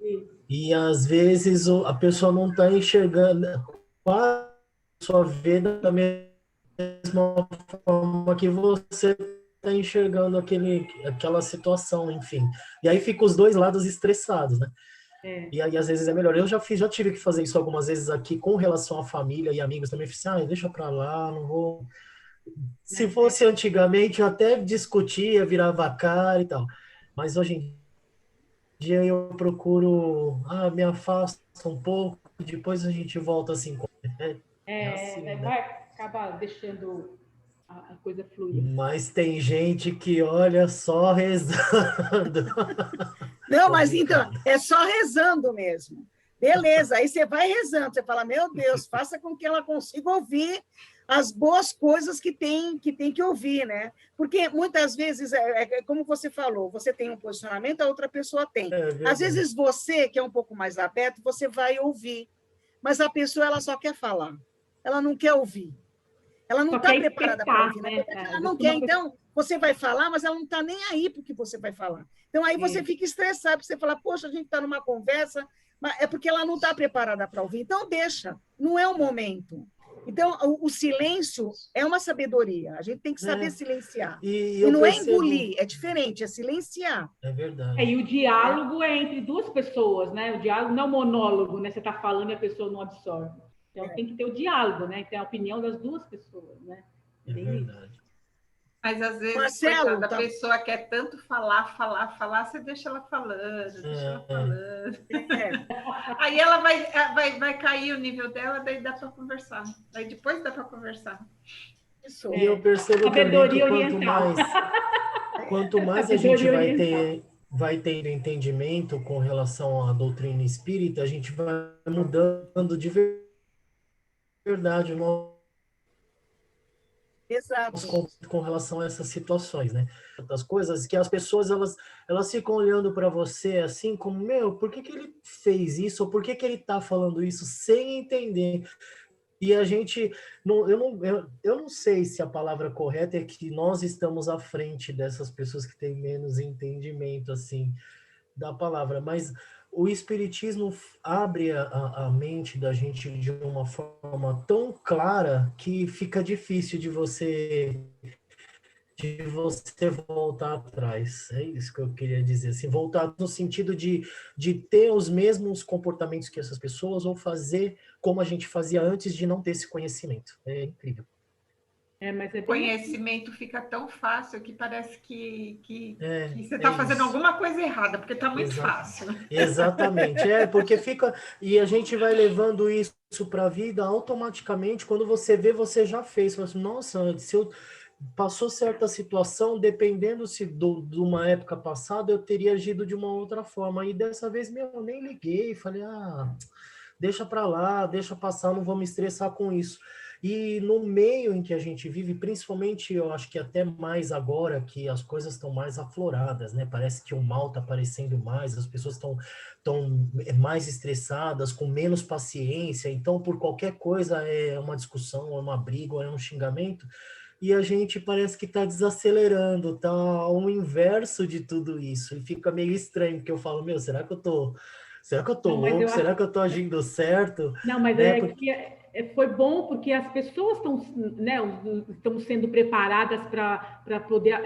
E às vezes a pessoa não está enxergando a sua vida da mesma forma que você está enxergando aquela situação, enfim. E aí fica os dois lados estressados, né? E aí, às vezes, é melhor. Eu já tive que fazer isso algumas vezes aqui com relação à família e amigos também. Fiz assim, deixa pra lá, não vou... Se fosse antigamente, eu até discutia, virava a cara e tal. Mas hoje em dia eu procuro, me afasto um pouco, depois a gente volta assim. Assim, né? Vai acabar deixando a coisa fluir. Mas tem gente que olha só rezando. Não, mas então, é só rezando mesmo. Beleza, aí você vai rezando, você fala, meu Deus, faça com que ela consiga ouvir as boas coisas que tem que ouvir, né? Porque muitas vezes, como você falou, você tem um posicionamento, a outra pessoa tem. Às vezes você, que é um pouco mais aberto, você vai ouvir, mas a pessoa ela só quer falar, ela não quer ouvir. Ela não está preparada para ouvir, né? Ela não quer, então você vai falar, mas ela não está nem aí para o que você vai falar. Então, aí você fica estressado, porque você fala, poxa, a gente está numa conversa, mas é porque ela não está preparada para ouvir. Então, deixa, não é o momento. Então, o silêncio é uma sabedoria, a gente tem que saber silenciar. E não é engolir, é diferente, é silenciar. É verdade. E o diálogo é entre duas pessoas, né? O diálogo não é um monólogo, né? Você está falando e a pessoa não absorve. Então, tem que ter o diálogo, né? Tem a opinião das duas pessoas, né? É verdade. Mas, às vezes, Marcelo, a pessoa quer tanto falar, você deixa ela falando, Aí ela vai cair o nível dela, daí dá para conversar. Daí depois dá para conversar. Isso. E eu percebo também que quanto mais a gente vai tendo entendimento com relação à doutrina espírita, a gente vai mudando de verdade o nosso Exato. com relação a essas situações, né? Das coisas que as pessoas elas ficam olhando para você assim como, por que ele fez isso? Ou por que ele tá falando isso sem entender? E a gente eu não sei se a palavra correta é que nós estamos à frente dessas pessoas que têm menos entendimento assim da palavra, mas o Espiritismo abre a mente da gente de uma forma tão clara que fica difícil de você voltar atrás. É isso que eu queria dizer. Assim, voltar no sentido de ter os mesmos comportamentos que essas pessoas ou fazer como a gente fazia antes de não ter esse conhecimento. É incrível. Mas o conhecimento fica tão fácil que parece que você está fazendo alguma coisa errada, porque está muito fácil. Exatamente, porque fica... E a gente vai levando isso para a vida automaticamente, quando você vê, você já fez. Você fala assim, nossa, passou certa situação, dependendo se de uma época passada, eu teria agido de uma outra forma. E dessa vez, eu nem liguei, falei, deixa para lá, deixa passar, não vou me estressar com isso. E no meio em que a gente vive, principalmente, eu acho que até mais agora que as coisas estão mais afloradas, né? Parece que o mal está aparecendo mais, as pessoas estão mais estressadas, com menos paciência, então por qualquer coisa é uma discussão, é uma briga, é um xingamento, e a gente parece que está desacelerando, está ao inverso de tudo isso, e fica meio estranho, porque eu falo, será que eu tô Não, mas louco? eu Será acho. que eu tô agindo certo? Não, mas Né? é que foi bom porque as pessoas estão, né, estão sendo preparadas para poder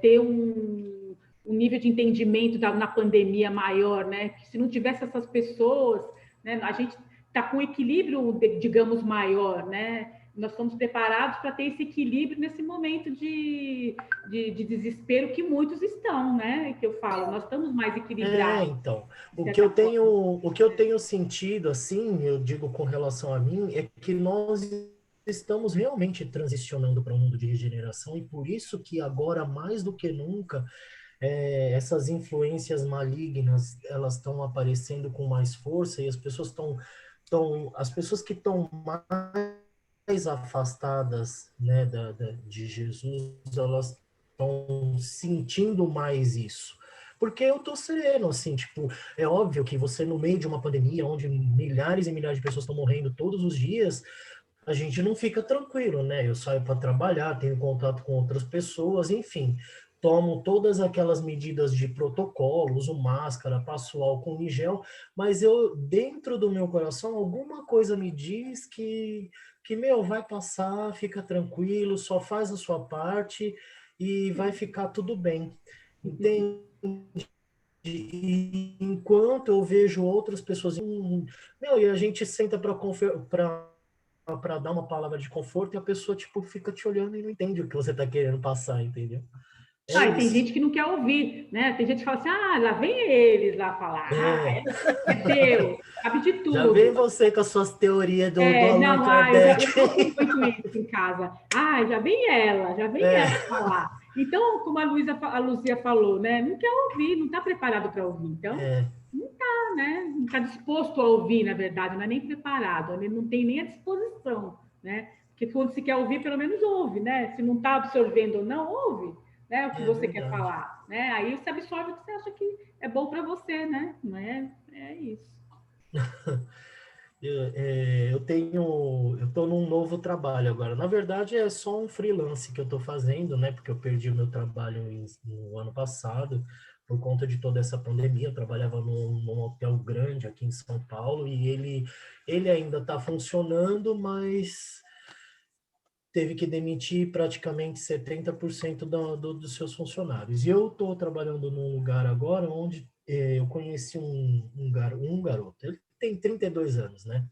ter um nível de entendimento na pandemia maior, né? Que se não tivesse essas pessoas, né, a gente está com um equilíbrio, digamos, maior, né? Nós estamos preparados para ter esse equilíbrio nesse momento de desespero que muitos estão, né? Que eu falo, nós estamos mais equilibrados, Então, de certa forma. o que eu tenho sentido, assim, eu digo com relação a mim, é que nós estamos realmente transicionando para um mundo de regeneração e por isso que agora, mais do que nunca, essas influências malignas, elas estão aparecendo com mais força e as pessoas as pessoas que estão mais afastadas, né, de Jesus, elas estão sentindo mais isso. Porque eu tô sereno, assim, tipo, é óbvio que você, no meio de uma pandemia, onde milhares e milhares de pessoas estão morrendo todos os dias, a gente não fica tranquilo, né? Eu saio para trabalhar, tenho contato com outras pessoas, enfim, tomo todas aquelas medidas de protocolo, uso máscara, passo álcool em gel, mas eu, dentro do meu coração, alguma coisa me diz que vai passar, fica tranquilo, só faz a sua parte e vai ficar tudo bem. Entende? E enquanto eu vejo outras pessoas, e a gente senta para dar uma palavra de conforto e a pessoa, tipo, fica te olhando e não entende o que você está querendo passar, entendeu? É E tem isso. gente que não quer ouvir, né? Tem gente que fala assim, lá vem eles lá falar, é Deus, sabe de Já vem tudo. você com as suas teorias do Allan Não, Kardec. eu já ouvi muito isso em casa. já vem ela falar. Então, como a Luzia falou, né? Não quer ouvir, não está preparado para ouvir. Então, É, não está, né? Não está disposto a ouvir, na verdade, não é nem preparado, ele não tem nem a disposição, né? Porque quando se quer ouvir, pelo menos ouve, né? Se não está absorvendo ou não, ouve, né? O que você quer verdade. falar, né? Aí você absorve o que você acha que é bom para você, né? Não é? É isso. Eu tô num novo trabalho agora. Na verdade, é só um freelance que eu tô fazendo, né? Porque eu perdi o meu trabalho no ano passado por conta de toda essa pandemia. Eu trabalhava num hotel grande aqui em São Paulo e ele ainda está funcionando, mas teve que demitir praticamente 70% dos seus funcionários. E eu estou trabalhando num lugar agora onde eu conheci um garoto. Ele tem 32 anos, né?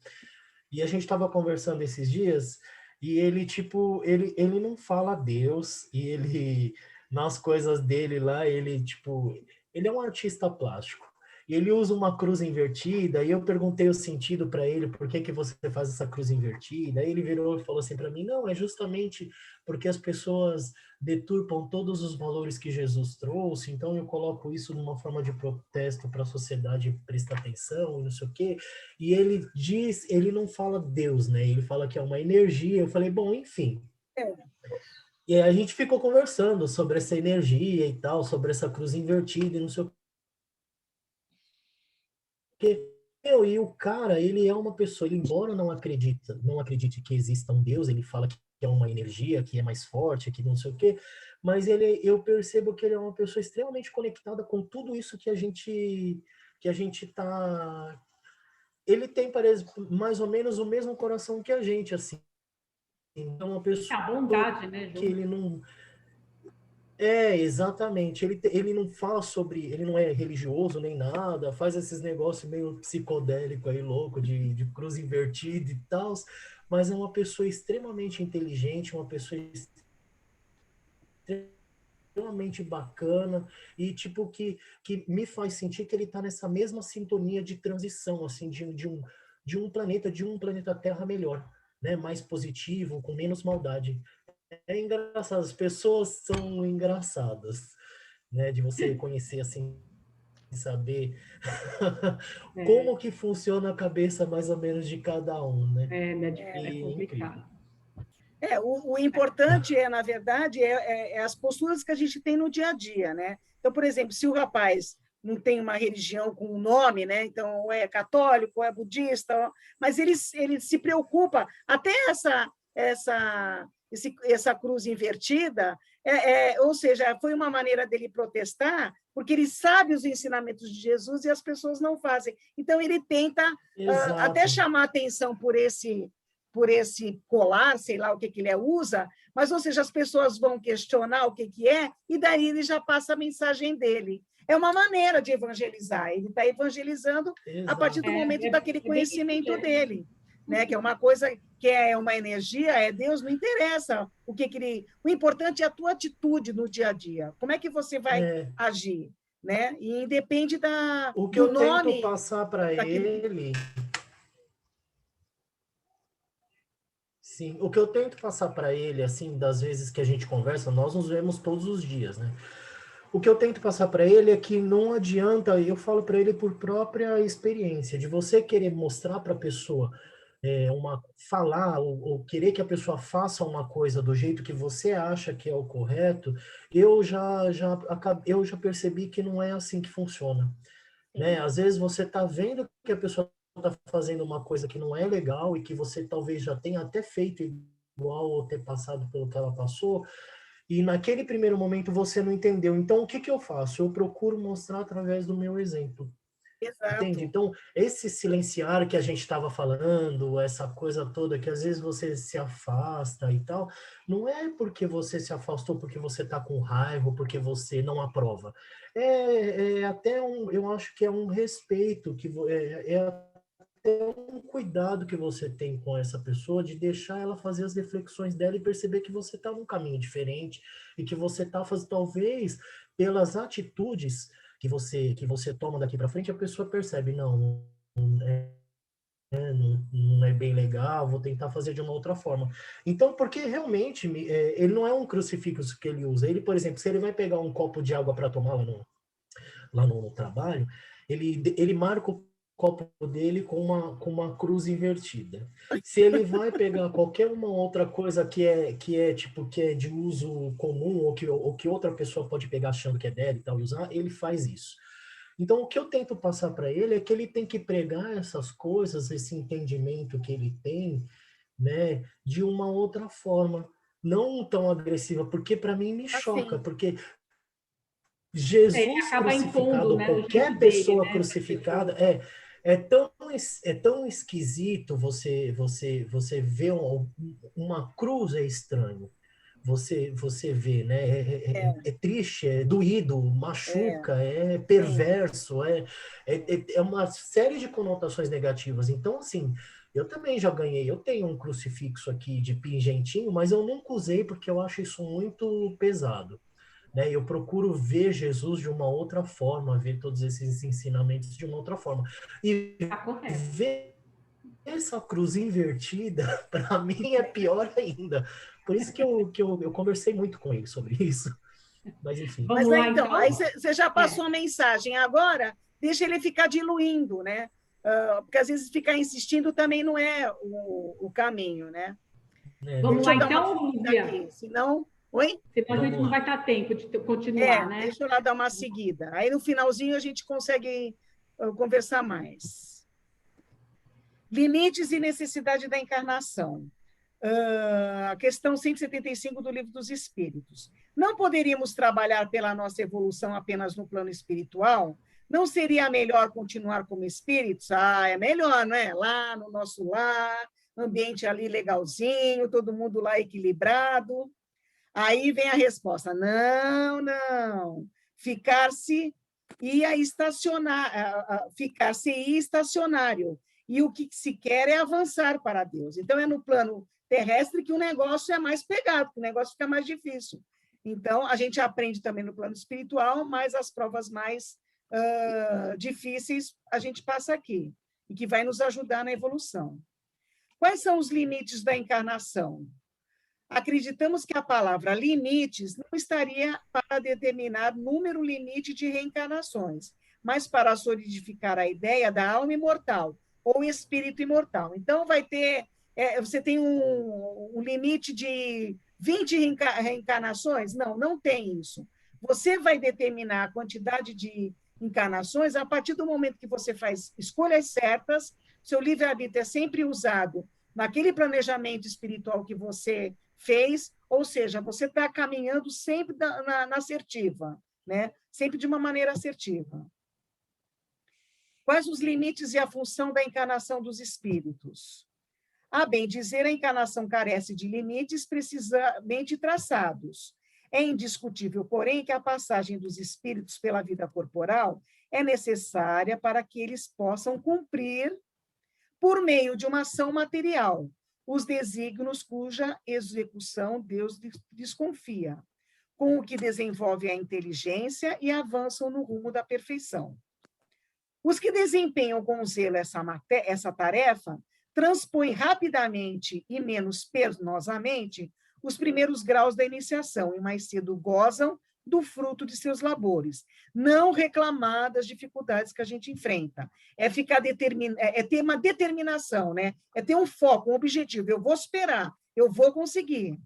E a gente estava conversando esses dias e ele, tipo, ele não fala Deus e ele, nas coisas dele lá, ele, tipo, ele é um artista plástico. E ele usa uma cruz invertida e eu perguntei o sentido para ele, por que que você faz essa cruz invertida? Aí ele virou e falou assim para mim, não, é justamente porque as pessoas deturpam todos os valores que Jesus trouxe, então eu coloco isso numa forma de protesto para a sociedade prestar atenção e não sei o quê. E ele não fala Deus, né? Ele fala que é uma energia. Eu falei, bom, enfim. E aí a gente ficou conversando sobre essa energia e tal, sobre essa cruz invertida e não sei o quê. E o cara, ele é uma pessoa, ele, embora não acredite que exista um Deus, ele fala que é uma energia, que é mais forte, que não sei o quê, mas eu percebo que ele é uma pessoa extremamente conectada com tudo isso que a gente tá. Ele tem, parece, mais ou menos o mesmo coração que a gente, assim. Então, uma É pessoa a bondade, né, que junto. ele não... exatamente. Ele não fala sobre... Ele não é religioso nem nada, faz esses negócios meio psicodélico aí, louco, de cruz invertida e tal, mas é uma pessoa extremamente inteligente, uma pessoa extremamente bacana e, tipo, que me faz sentir que ele tá nessa mesma sintonia de transição, assim, de um planeta Terra melhor, né? Mais positivo, com menos maldade. é engraçado, as pessoas são engraçadas, né? De você conhecer assim, saber como que funciona a cabeça mais ou menos de cada um, né? É E é incrível. complicado. O importante na verdade, as posturas que a gente tem no dia a dia, né? Então, por exemplo, se o rapaz não tem uma religião com um nome, né? Então, ou é católico, ou é budista, mas ele se preocupa, até essa cruz invertida, ou seja, foi uma maneira dele protestar, porque ele sabe os ensinamentos de Jesus e as pessoas não fazem. Então, ele tenta até Exato. chamar atenção por esse colar, sei lá o que ele usa, mas, ou seja, as pessoas vão questionar o que é, e daí ele já passa a mensagem dele. É uma maneira de evangelizar, ele está evangelizando a partir do momento daquele conhecimento dele, né? Que é uma coisa, que é uma energia, é Deus, não interessa o que ele... O importante é a tua atitude no dia a dia, como é que você vai agir, né? E independe o que do eu nome... tento passar para ele... Sim, o que eu tento passar para ele, assim, das vezes que a gente conversa, nós nos vemos todos os dias, né? O que eu tento passar para ele é que não adianta, eu falo para ele por própria experiência, de você querer mostrar para a pessoa, falar ou querer que a pessoa faça uma coisa do jeito que você acha que é o correto, eu já percebi que não é assim que funciona, né? Às vezes você está vendo que a pessoa está fazendo uma coisa que não é legal e que você talvez já tenha até feito igual ou ter passado pelo que ela passou, e naquele primeiro momento você não entendeu. Então, o que que eu faço? Eu procuro mostrar através do meu exemplo. Exato. Entende? Então, esse silenciar que a gente estava falando, essa coisa toda que às vezes você se afasta e tal, não é porque você se afastou porque você está com raiva, ou porque você não aprova. Eu acho que é um respeito, até um cuidado que você tem com essa pessoa, de deixar ela fazer as reflexões dela e perceber que você está num caminho diferente e que você está fazendo, talvez, pelas atitudes que você toma daqui para frente, a pessoa percebe, não é bem legal, vou tentar fazer de uma outra forma. Então, porque realmente, ele não é um crucifixo que ele usa. Ele, por exemplo, se ele vai pegar um copo de água para tomar lá no trabalho, ele marca o copo dele com uma cruz invertida. Se ele vai pegar qualquer uma outra coisa que é de uso comum, ou que outra pessoa pode pegar achando que é dela e tal, e usar, ele faz isso. Então, o que eu tento passar para ele é que ele tem que pregar essas coisas, esse entendimento que ele tem, né, de uma outra forma, não tão agressiva, porque para mim me choca, porque Jesus acaba crucificado, impondo, né, qualquer pessoa crucificada, é tão esquisito você ver uma cruz, é estranho. Você vê, né? É triste, é doído, machuca, é perverso, é uma série de conotações negativas. Então, assim, eu também já ganhei. Eu tenho um crucifixo aqui de pingentinho, mas eu nunca usei porque eu acho isso muito pesado, né? Eu procuro ver Jesus de uma outra forma, ver todos esses ensinamentos de uma outra forma. E ver essa cruz invertida, para mim, é pior ainda. Por isso que eu conversei muito com ele sobre isso. Mas, enfim. Mas então, aí você já passou a mensagem. Agora, deixa ele ficar diluindo, né? Porque às vezes ficar insistindo também não é o caminho, né? Vamos lá, então, Lúcia. Senão... Oi? Senão a gente não vai dar tempo de continuar, né? Deixa eu lá dar uma seguida. Aí, no finalzinho, a gente consegue conversar mais. Limites e necessidade da encarnação. A questão 175 do Livro dos Espíritos. Não poderíamos trabalhar pela nossa evolução apenas no plano espiritual? Não seria melhor continuar como espíritos? É melhor, não é? Lá no nosso lar, ambiente ali legalzinho, todo mundo lá equilibrado. Aí vem a resposta: não. Ficar-se ia estacionar, ficar-se ia estacionário. E o que se quer é avançar para Deus. Então, é no plano terrestre que o negócio é mais pegado, que o negócio fica mais difícil. Então, a gente aprende também no plano espiritual, mas as provas mais difíceis a gente passa aqui, e que vai nos ajudar na evolução. Quais são os limites da encarnação? Acreditamos que a palavra limites não estaria para determinar número limite de reencarnações, mas para solidificar a ideia da alma imortal ou espírito imortal. Então, vai ter, você tem um limite de 20 reencarnações? Não, não tem isso. Você vai determinar a quantidade de encarnações a partir do momento que você faz escolhas certas, seu livre-arbítrio é sempre usado naquele planejamento espiritual que você fez, ou seja, você está caminhando sempre na assertiva, né? Sempre de uma maneira assertiva. Quais os limites e a função da encarnação dos espíritos? A bem dizer, a encarnação carece de limites precisamente traçados. É indiscutível, porém, que a passagem dos espíritos pela vida corporal é necessária para que eles possam cumprir, por meio de uma ação material, os desígnios cuja execução Deus desconfia, com o que desenvolve a inteligência e avançam no rumo da perfeição. Os que desempenham com zelo essa tarefa transpõem rapidamente e menos penosamente os primeiros graus da iniciação e mais cedo gozam do fruto de seus labores. Não reclamar das dificuldades que a gente enfrenta. É ter uma determinação, né? É ter um foco, um objetivo. Eu vou superar, eu vou conseguir.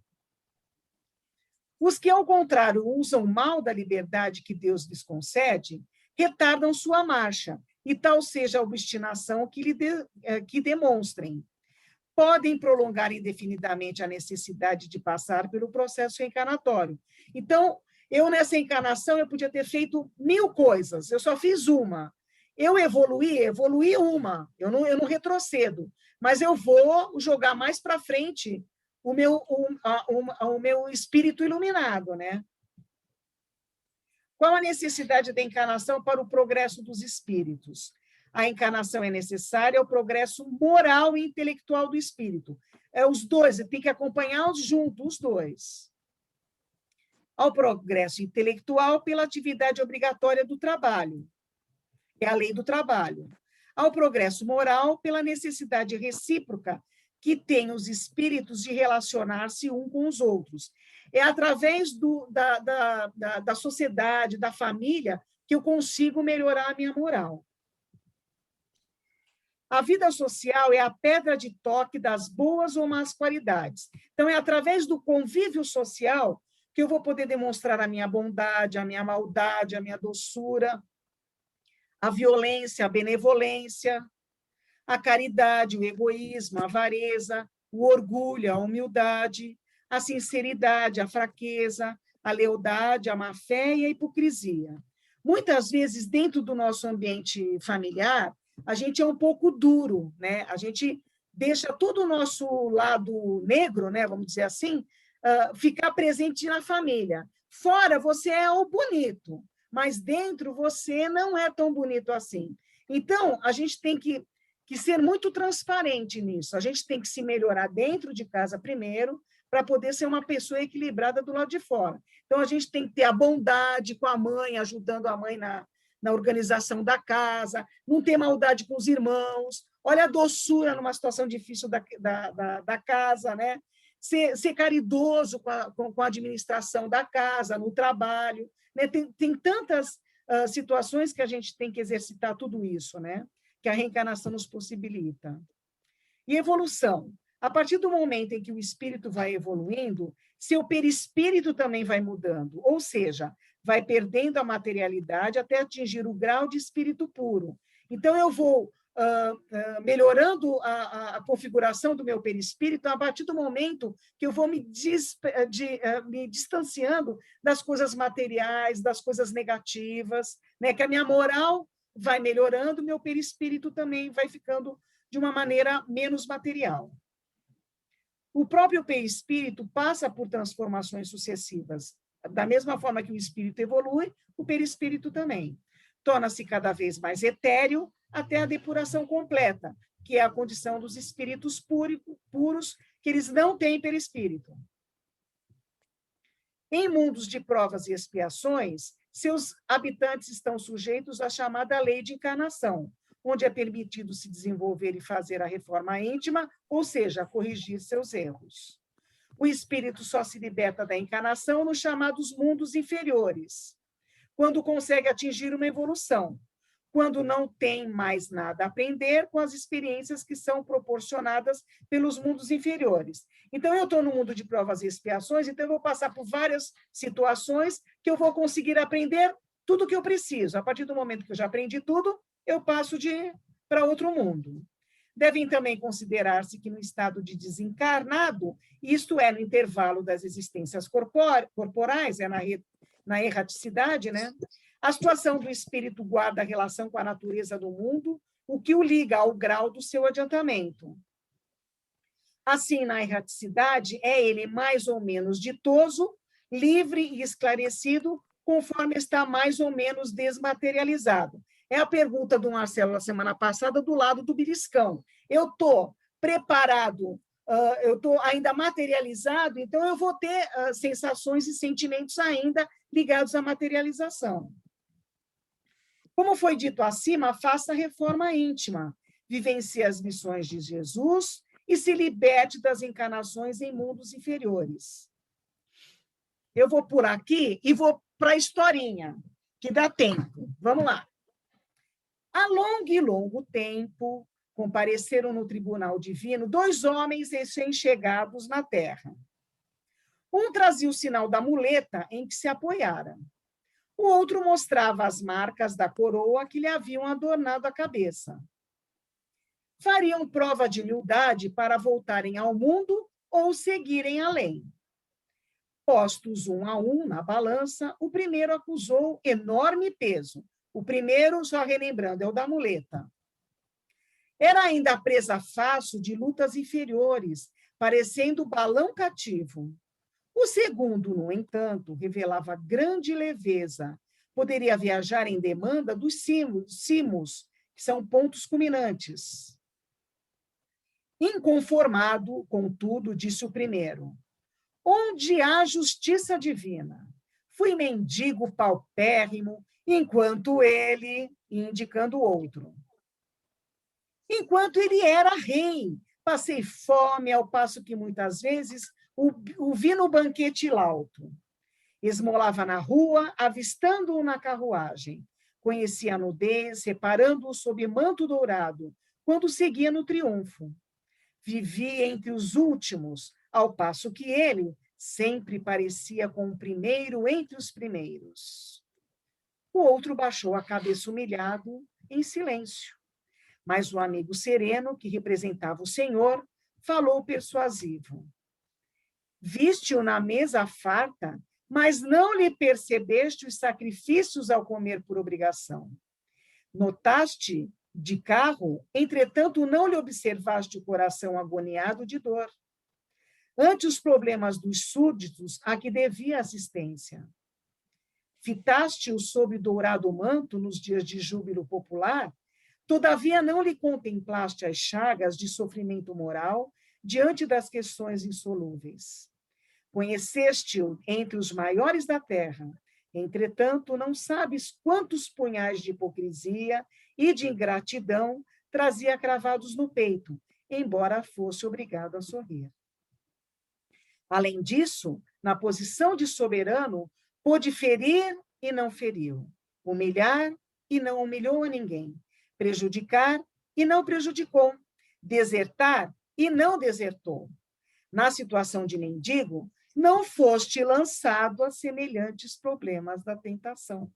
Os que, ao contrário, usam mal da liberdade que Deus lhes concede, retardam sua marcha, e tal seja a obstinação que demonstrem. Podem prolongar indefinidamente a necessidade de passar pelo processo reencarnatório. Então, eu, nessa encarnação, eu podia ter feito 1000 coisas, eu só fiz uma. Eu evoluí uma, eu não retrocedo, mas eu vou jogar mais para frente o meu espírito iluminado, né? Qual a necessidade da encarnação para o progresso dos espíritos? A encarnação é necessária ao progresso moral e intelectual do espírito. Os dois, tem que acompanhá-los juntos, os dois. Ao progresso intelectual pela atividade obrigatória do trabalho, é a lei do trabalho. Ao progresso moral pela necessidade recíproca que têm os espíritos de relacionar-se um com os outros. É através da sociedade, da família, que eu consigo melhorar a minha moral. A vida social é a pedra de toque das boas ou más qualidades. Então, é através do convívio social que eu vou poder demonstrar a minha bondade, a minha maldade, a minha doçura, a violência, a benevolência, a caridade, o egoísmo, a avareza, o orgulho, a humildade, a sinceridade, a fraqueza, a lealdade, a má-fé e a hipocrisia. Muitas vezes, dentro do nosso ambiente familiar, a gente é um pouco duro, né? A gente deixa todo o nosso lado negro, né? Vamos dizer assim, ficar presente na família. Fora, você é o bonito, mas dentro você não é tão bonito assim. Então, a gente tem que ser muito transparente nisso. A gente tem que se melhorar dentro de casa primeiro, para poder ser uma pessoa equilibrada do lado de fora. Então, a gente tem que ter a bondade com a mãe, ajudando a mãe na organização da casa, não ter maldade com os irmãos, olha a doçura numa situação difícil da casa, né? Ser caridoso com a administração da casa, no trabalho, né? Tem tantas situações que a gente tem que exercitar tudo isso, né? Que a reencarnação nos possibilita. E evolução. A partir do momento em que o espírito vai evoluindo, seu perispírito também vai mudando, ou seja, vai perdendo a materialidade até atingir o grau de espírito puro. Então, eu vou melhorando a configuração do meu perispírito a partir do momento que eu vou me distanciando das coisas materiais, das coisas negativas, né? Que a minha moral vai melhorando, meu perispírito também vai ficando de uma maneira menos material. O próprio perispírito passa por transformações sucessivas. Da mesma forma que o espírito evolui, o perispírito também. Torna-se cada vez mais etéreo até a depuração completa, que é a condição dos espíritos puros, que eles não têm perispírito. Em mundos de provas e expiações, seus habitantes estão sujeitos à chamada lei de encarnação, onde é permitido se desenvolver e fazer a reforma íntima, ou seja, corrigir seus erros. O espírito só se liberta da encarnação nos chamados mundos inferiores, quando consegue atingir uma evolução, quando não tem mais nada a aprender com as experiências que são proporcionadas pelos mundos inferiores. Então, eu estou no mundo de provas e expiações, então eu vou passar por várias situações que eu vou conseguir aprender tudo o que eu preciso. A partir do momento que eu já aprendi tudo, eu passo para outro mundo. Devem também considerar-se que no estado de desencarnado, isto é, no intervalo das existências corporais, na erraticidade, né? A situação do espírito guarda a relação com a natureza do mundo, o que o liga ao grau do seu adiantamento. Assim, na erraticidade, é ele mais ou menos ditoso, livre e esclarecido, conforme está mais ou menos desmaterializado. É a pergunta do Marcelo na semana passada, do lado do beliscão. Eu estou preparado, eu estou ainda materializado, então eu vou ter sensações e sentimentos ainda ligados à materialização. Como foi dito acima, faça a reforma íntima, vivencie as missões de Jesus e se liberte das encarnações em mundos inferiores. Eu vou por aqui e vou para a historinha, que dá tempo. Vamos lá. Há longo e longo tempo, compareceram no tribunal divino 2 homens recém-chegados na terra. Um trazia o sinal da muleta em que se apoiara. O outro mostrava as marcas da coroa que lhe haviam adornado a cabeça. Fariam prova de humildade para voltarem ao mundo ou seguirem além. Postos 1 a 1 na balança, o primeiro acusou enorme peso. O primeiro, só relembrando, é o da muleta. Era ainda presa fácil de lutas inferiores, parecendo balão cativo. O segundo, no entanto, revelava grande leveza. Poderia viajar em demanda dos cimos, que são pontos culminantes. Inconformado, contudo, disse o primeiro: onde há justiça divina? Fui mendigo paupérrimo, enquanto ele, indicando o outro. Enquanto ele era rei, passei fome, ao passo que muitas vezes o vi no banquete lauto. Esmolava na rua, avistando-o na carruagem. Conhecia a nudez, reparando-o sob manto dourado, quando seguia no triunfo. Vivia entre os últimos, ao passo que ele sempre parecia com o primeiro entre os primeiros. O outro baixou a cabeça humilhado, em silêncio. Mas o amigo sereno, que representava o Senhor, falou persuasivo. Viste-o na mesa farta, mas não lhe percebeste os sacrifícios ao comer por obrigação. Notaste de carro, entretanto não lhe observaste o coração agoniado de dor. Ante os problemas dos súditos a que devia assistência. Fitaste-o sob dourado manto nos dias de júbilo popular, todavia não lhe contemplaste as chagas de sofrimento moral diante das questões insolúveis. Conheceste-o entre os maiores da terra, entretanto não sabes quantos punhais de hipocrisia e de ingratidão trazia cravados no peito, embora fosse obrigado a sorrir. Além disso, na posição de soberano, pôde ferir e não feriu, humilhar e não humilhou a ninguém, prejudicar e não prejudicou, desertar e não desertou. Na situação de mendigo, não foste lançado a semelhantes problemas da tentação.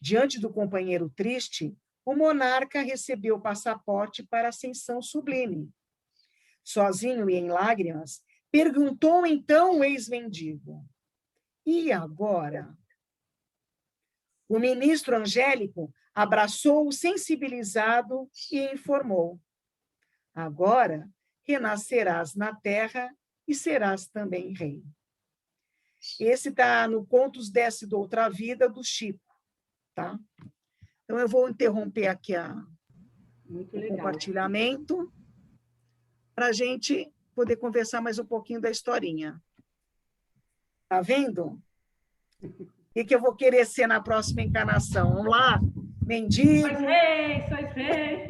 Diante do companheiro triste, o monarca recebeu o passaporte para a ascensão sublime. Sozinho e em lágrimas, perguntou então o ex-mendigo: e agora? O ministro angélico abraçou-o sensibilizado e informou: agora renascerás na terra e serás também rei. Esse está no Contos Desce de Outra Vida, do Chico. Tá? Então, eu vou interromper aqui o compartilhamento para a gente poder conversar mais um pouquinho da historinha. Tá vendo? O que eu vou querer ser na próxima encarnação? Vamos lá? Mendigo. Sois rei.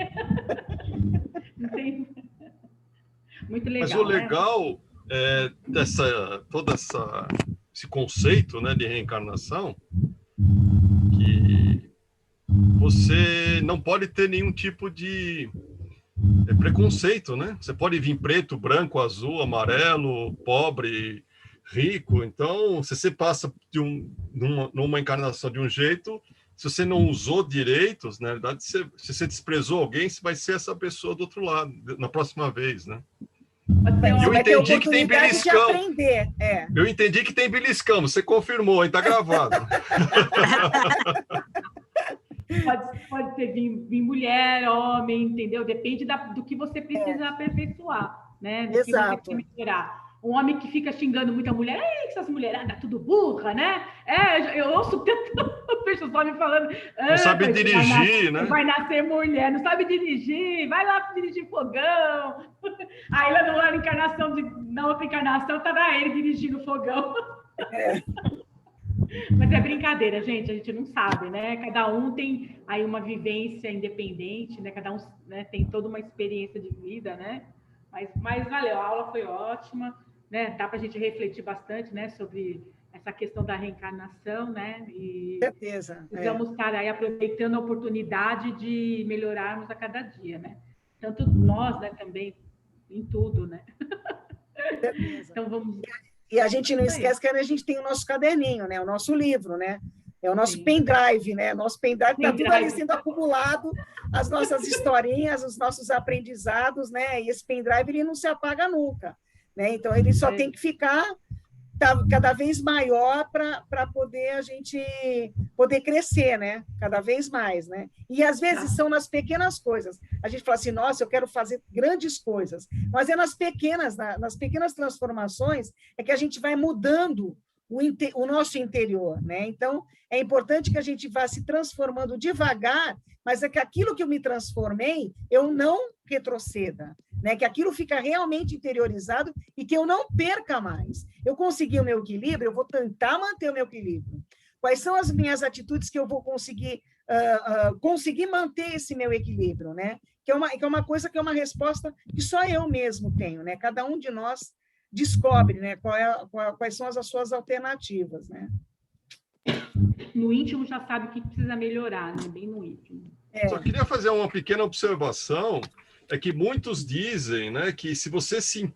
Muito legal. Mas o legal, né? esse conceito, né, de reencarnação, que você não pode ter nenhum tipo de preconceito, né? Você pode vir preto, branco, azul, amarelo, pobre, rico. Então, se você passa numa encarnação de um jeito, se você não usou direitos, na verdade, se você desprezou alguém, você vai ser essa pessoa do outro lado, na próxima vez, né? Eu entendi que tem beliscão. Eu entendi que tem beliscão, você confirmou, hein? Tá gravado. Pode ser vir mulher, homem, entendeu? Depende do que você precisa aperfeiçoar, né? Do Exato. que você quer melhorar. Um homem que fica xingando muita mulher, essas mulheradas tudo burra, né? Eu ouço tanto fecho os homens falando. Não sabe dirigir, né? Vai nascer mulher, não sabe dirigir, vai lá dirigir fogão. Aí lá na outra encarnação, tá ele dirigindo fogão. Mas é brincadeira, gente, a gente não sabe, né? Cada um tem aí uma vivência independente, né? Cada um, né, tem toda uma experiência de vida, né? Mas valeu, a aula foi ótima, né? Dá para a gente refletir bastante, né, sobre essa questão da reencarnação, né? E certeza. Precisamos estar aí aproveitando a oportunidade de melhorarmos a cada dia, né? Tanto nós, né, também, em tudo, né? Certeza. Então vamos... E a gente não esquece que a gente tem o nosso caderninho, né? O nosso livro, né? É o nosso pendrive, né? Nosso pendrive está tudo ali sendo acumulado, as nossas historinhas, os nossos aprendizados, né? E esse pendrive ele não se apaga nunca, né? Então ele só tem que ficar cada vez maior para poder a gente poder crescer, né? Cada vez mais, né? E às vezes são nas pequenas coisas. A gente fala assim, nossa, eu quero fazer grandes coisas, mas é nas pequenas transformações é que a gente vai mudando o nosso interior, né? Então, é importante que a gente vá se transformando devagar, mas é que aquilo que eu me transformei, eu não retroceda, né? Que aquilo fica realmente interiorizado e que eu não perca mais. Eu consegui o meu equilíbrio, eu vou tentar manter o meu equilíbrio. Quais são as minhas atitudes que eu vou conseguir manter esse meu equilíbrio, né? Que é uma coisa que é uma resposta que só eu mesmo tenho, né? Cada um de nós descobre, né, quais são as suas alternativas, né? No íntimo já sabe o que precisa melhorar, né? Bem no íntimo. Só queria fazer uma pequena observação, é que muitos dizem, né, que se você se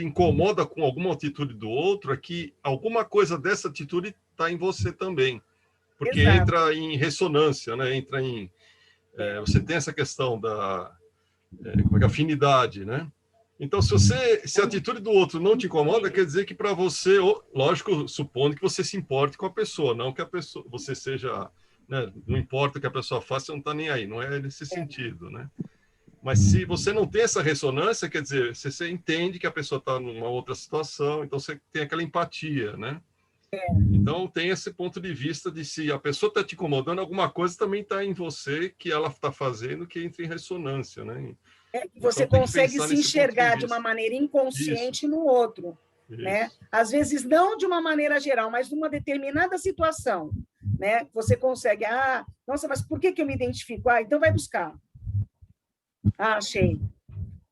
incomoda com alguma atitude do outro, é que alguma coisa dessa atitude está em você também, porque Exato. entra em ressonância, né? Entra em você tem essa questão da afinidade, né? Então, se a atitude do outro não te incomoda, quer dizer que para você, lógico, supondo que você se importe com a pessoa, não que a pessoa, você seja, né, não importa o que a pessoa faça, você não está nem aí, não é nesse sentido, né? Mas se você não tem essa ressonância, quer dizer, você entende que a pessoa está numa outra situação, então você tem aquela empatia, né? Então, tem esse ponto de vista de se a pessoa está te incomodando, alguma coisa também está em você que ela está fazendo que entra em ressonância, né? Você então, consegue se enxergar de uma maneira inconsciente no outro, né? Às vezes não de uma maneira geral, mas numa determinada situação, né? Você consegue, nossa, mas por que eu me identifico? Então vai buscar. Achei,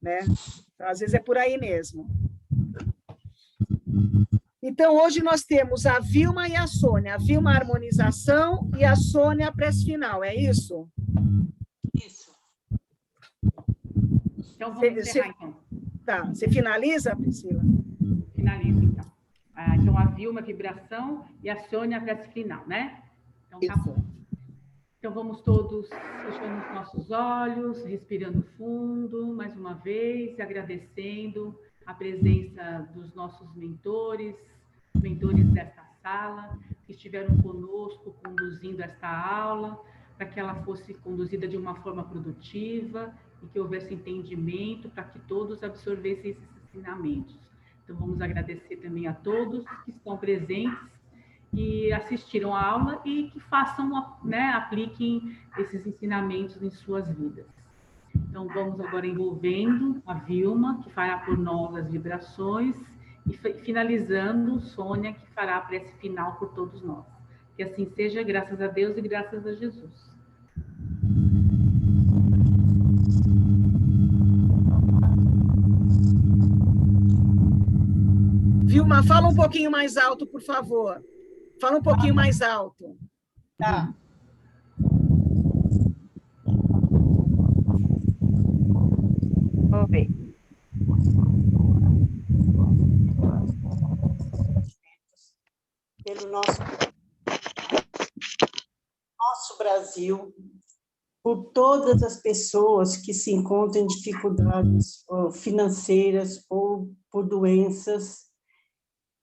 né? Então, às vezes é por aí mesmo. Então, hoje nós temos a Vilma e a Sônia. A Vilma, a harmonização, e a Sônia, a prece final, é isso? Isso. Então, vamos encerrar, então. Tá, você finaliza, Priscila? Finaliza, então. Então, a Vilma, vibração, e a Sônia, a prece final, né? Então, tá bom. Então, vamos todos fechando os nossos olhos, respirando fundo, mais uma vez, agradecendo a presença dos nossos mentores desta sala, que estiveram conosco conduzindo esta aula, para que ela fosse conduzida de uma forma produtiva e que houvesse entendimento para que todos absorvessem esses ensinamentos. Então, vamos agradecer também a todos que estão presentes e assistiram a aula e que façam, né, apliquem esses ensinamentos em suas vidas. Então, vamos agora envolvendo a Vilma, que fará por nós as vibrações, e finalizando Sônia, que fará a prece final por todos nós. Que assim seja, graças a Deus e graças a Jesus. Vilma, fala um pouquinho mais alto, por favor. Fala um pouquinho mais alto. Tá. Vou ver. Pelo nosso Brasil, por todas as pessoas que se encontram em dificuldades financeiras ou por doenças,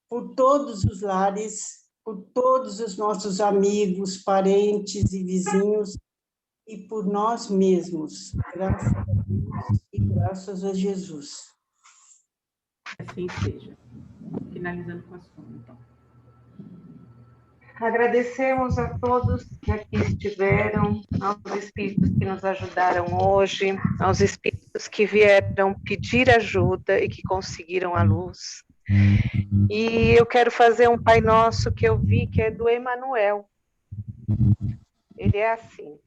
por todos os lares, por todos os nossos amigos, parentes e vizinhos, e por nós mesmos, graças a Deus e graças a Jesus. Assim seja. Finalizando com a soma, então. Agradecemos a todos que aqui estiveram, aos espíritos que nos ajudaram hoje, aos espíritos que vieram pedir ajuda e que conseguiram a luz. E eu quero fazer um Pai Nosso que eu vi, que é do Emanuel. Ele é assim: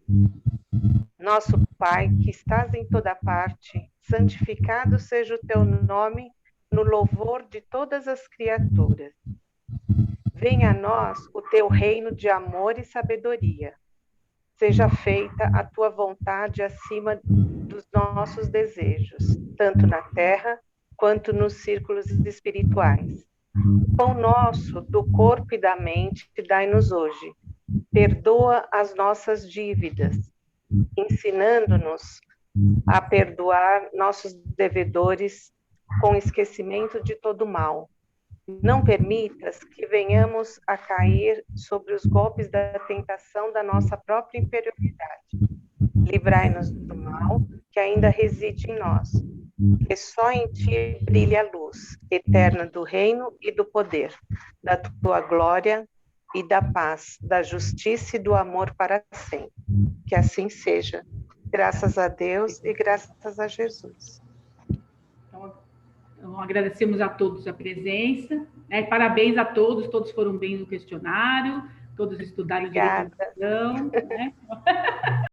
Nosso Pai, que estás em toda parte, santificado seja o teu nome no louvor de todas as criaturas. Venha a nós o teu reino de amor e sabedoria. Seja feita a tua vontade acima dos nossos desejos, tanto na terra quanto nos círculos espirituais. O pão nosso do corpo e da mente dai-nos hoje. Perdoa as nossas dívidas, ensinando-nos a perdoar nossos devedores com esquecimento de todo mal. Não permitas que venhamos a cair sobre os golpes da tentação da nossa própria inferioridade. Livrai-nos do mal que ainda reside em nós, que só em ti brilha a luz eterna do reino e do poder, da tua glória e da paz, da justiça e do amor para sempre. Que assim seja. Graças a Deus e graças a Jesus. Então, agradecemos a todos a presença, né? Parabéns a todos, todos foram bem no questionário, todos estudaram direito à questão, né?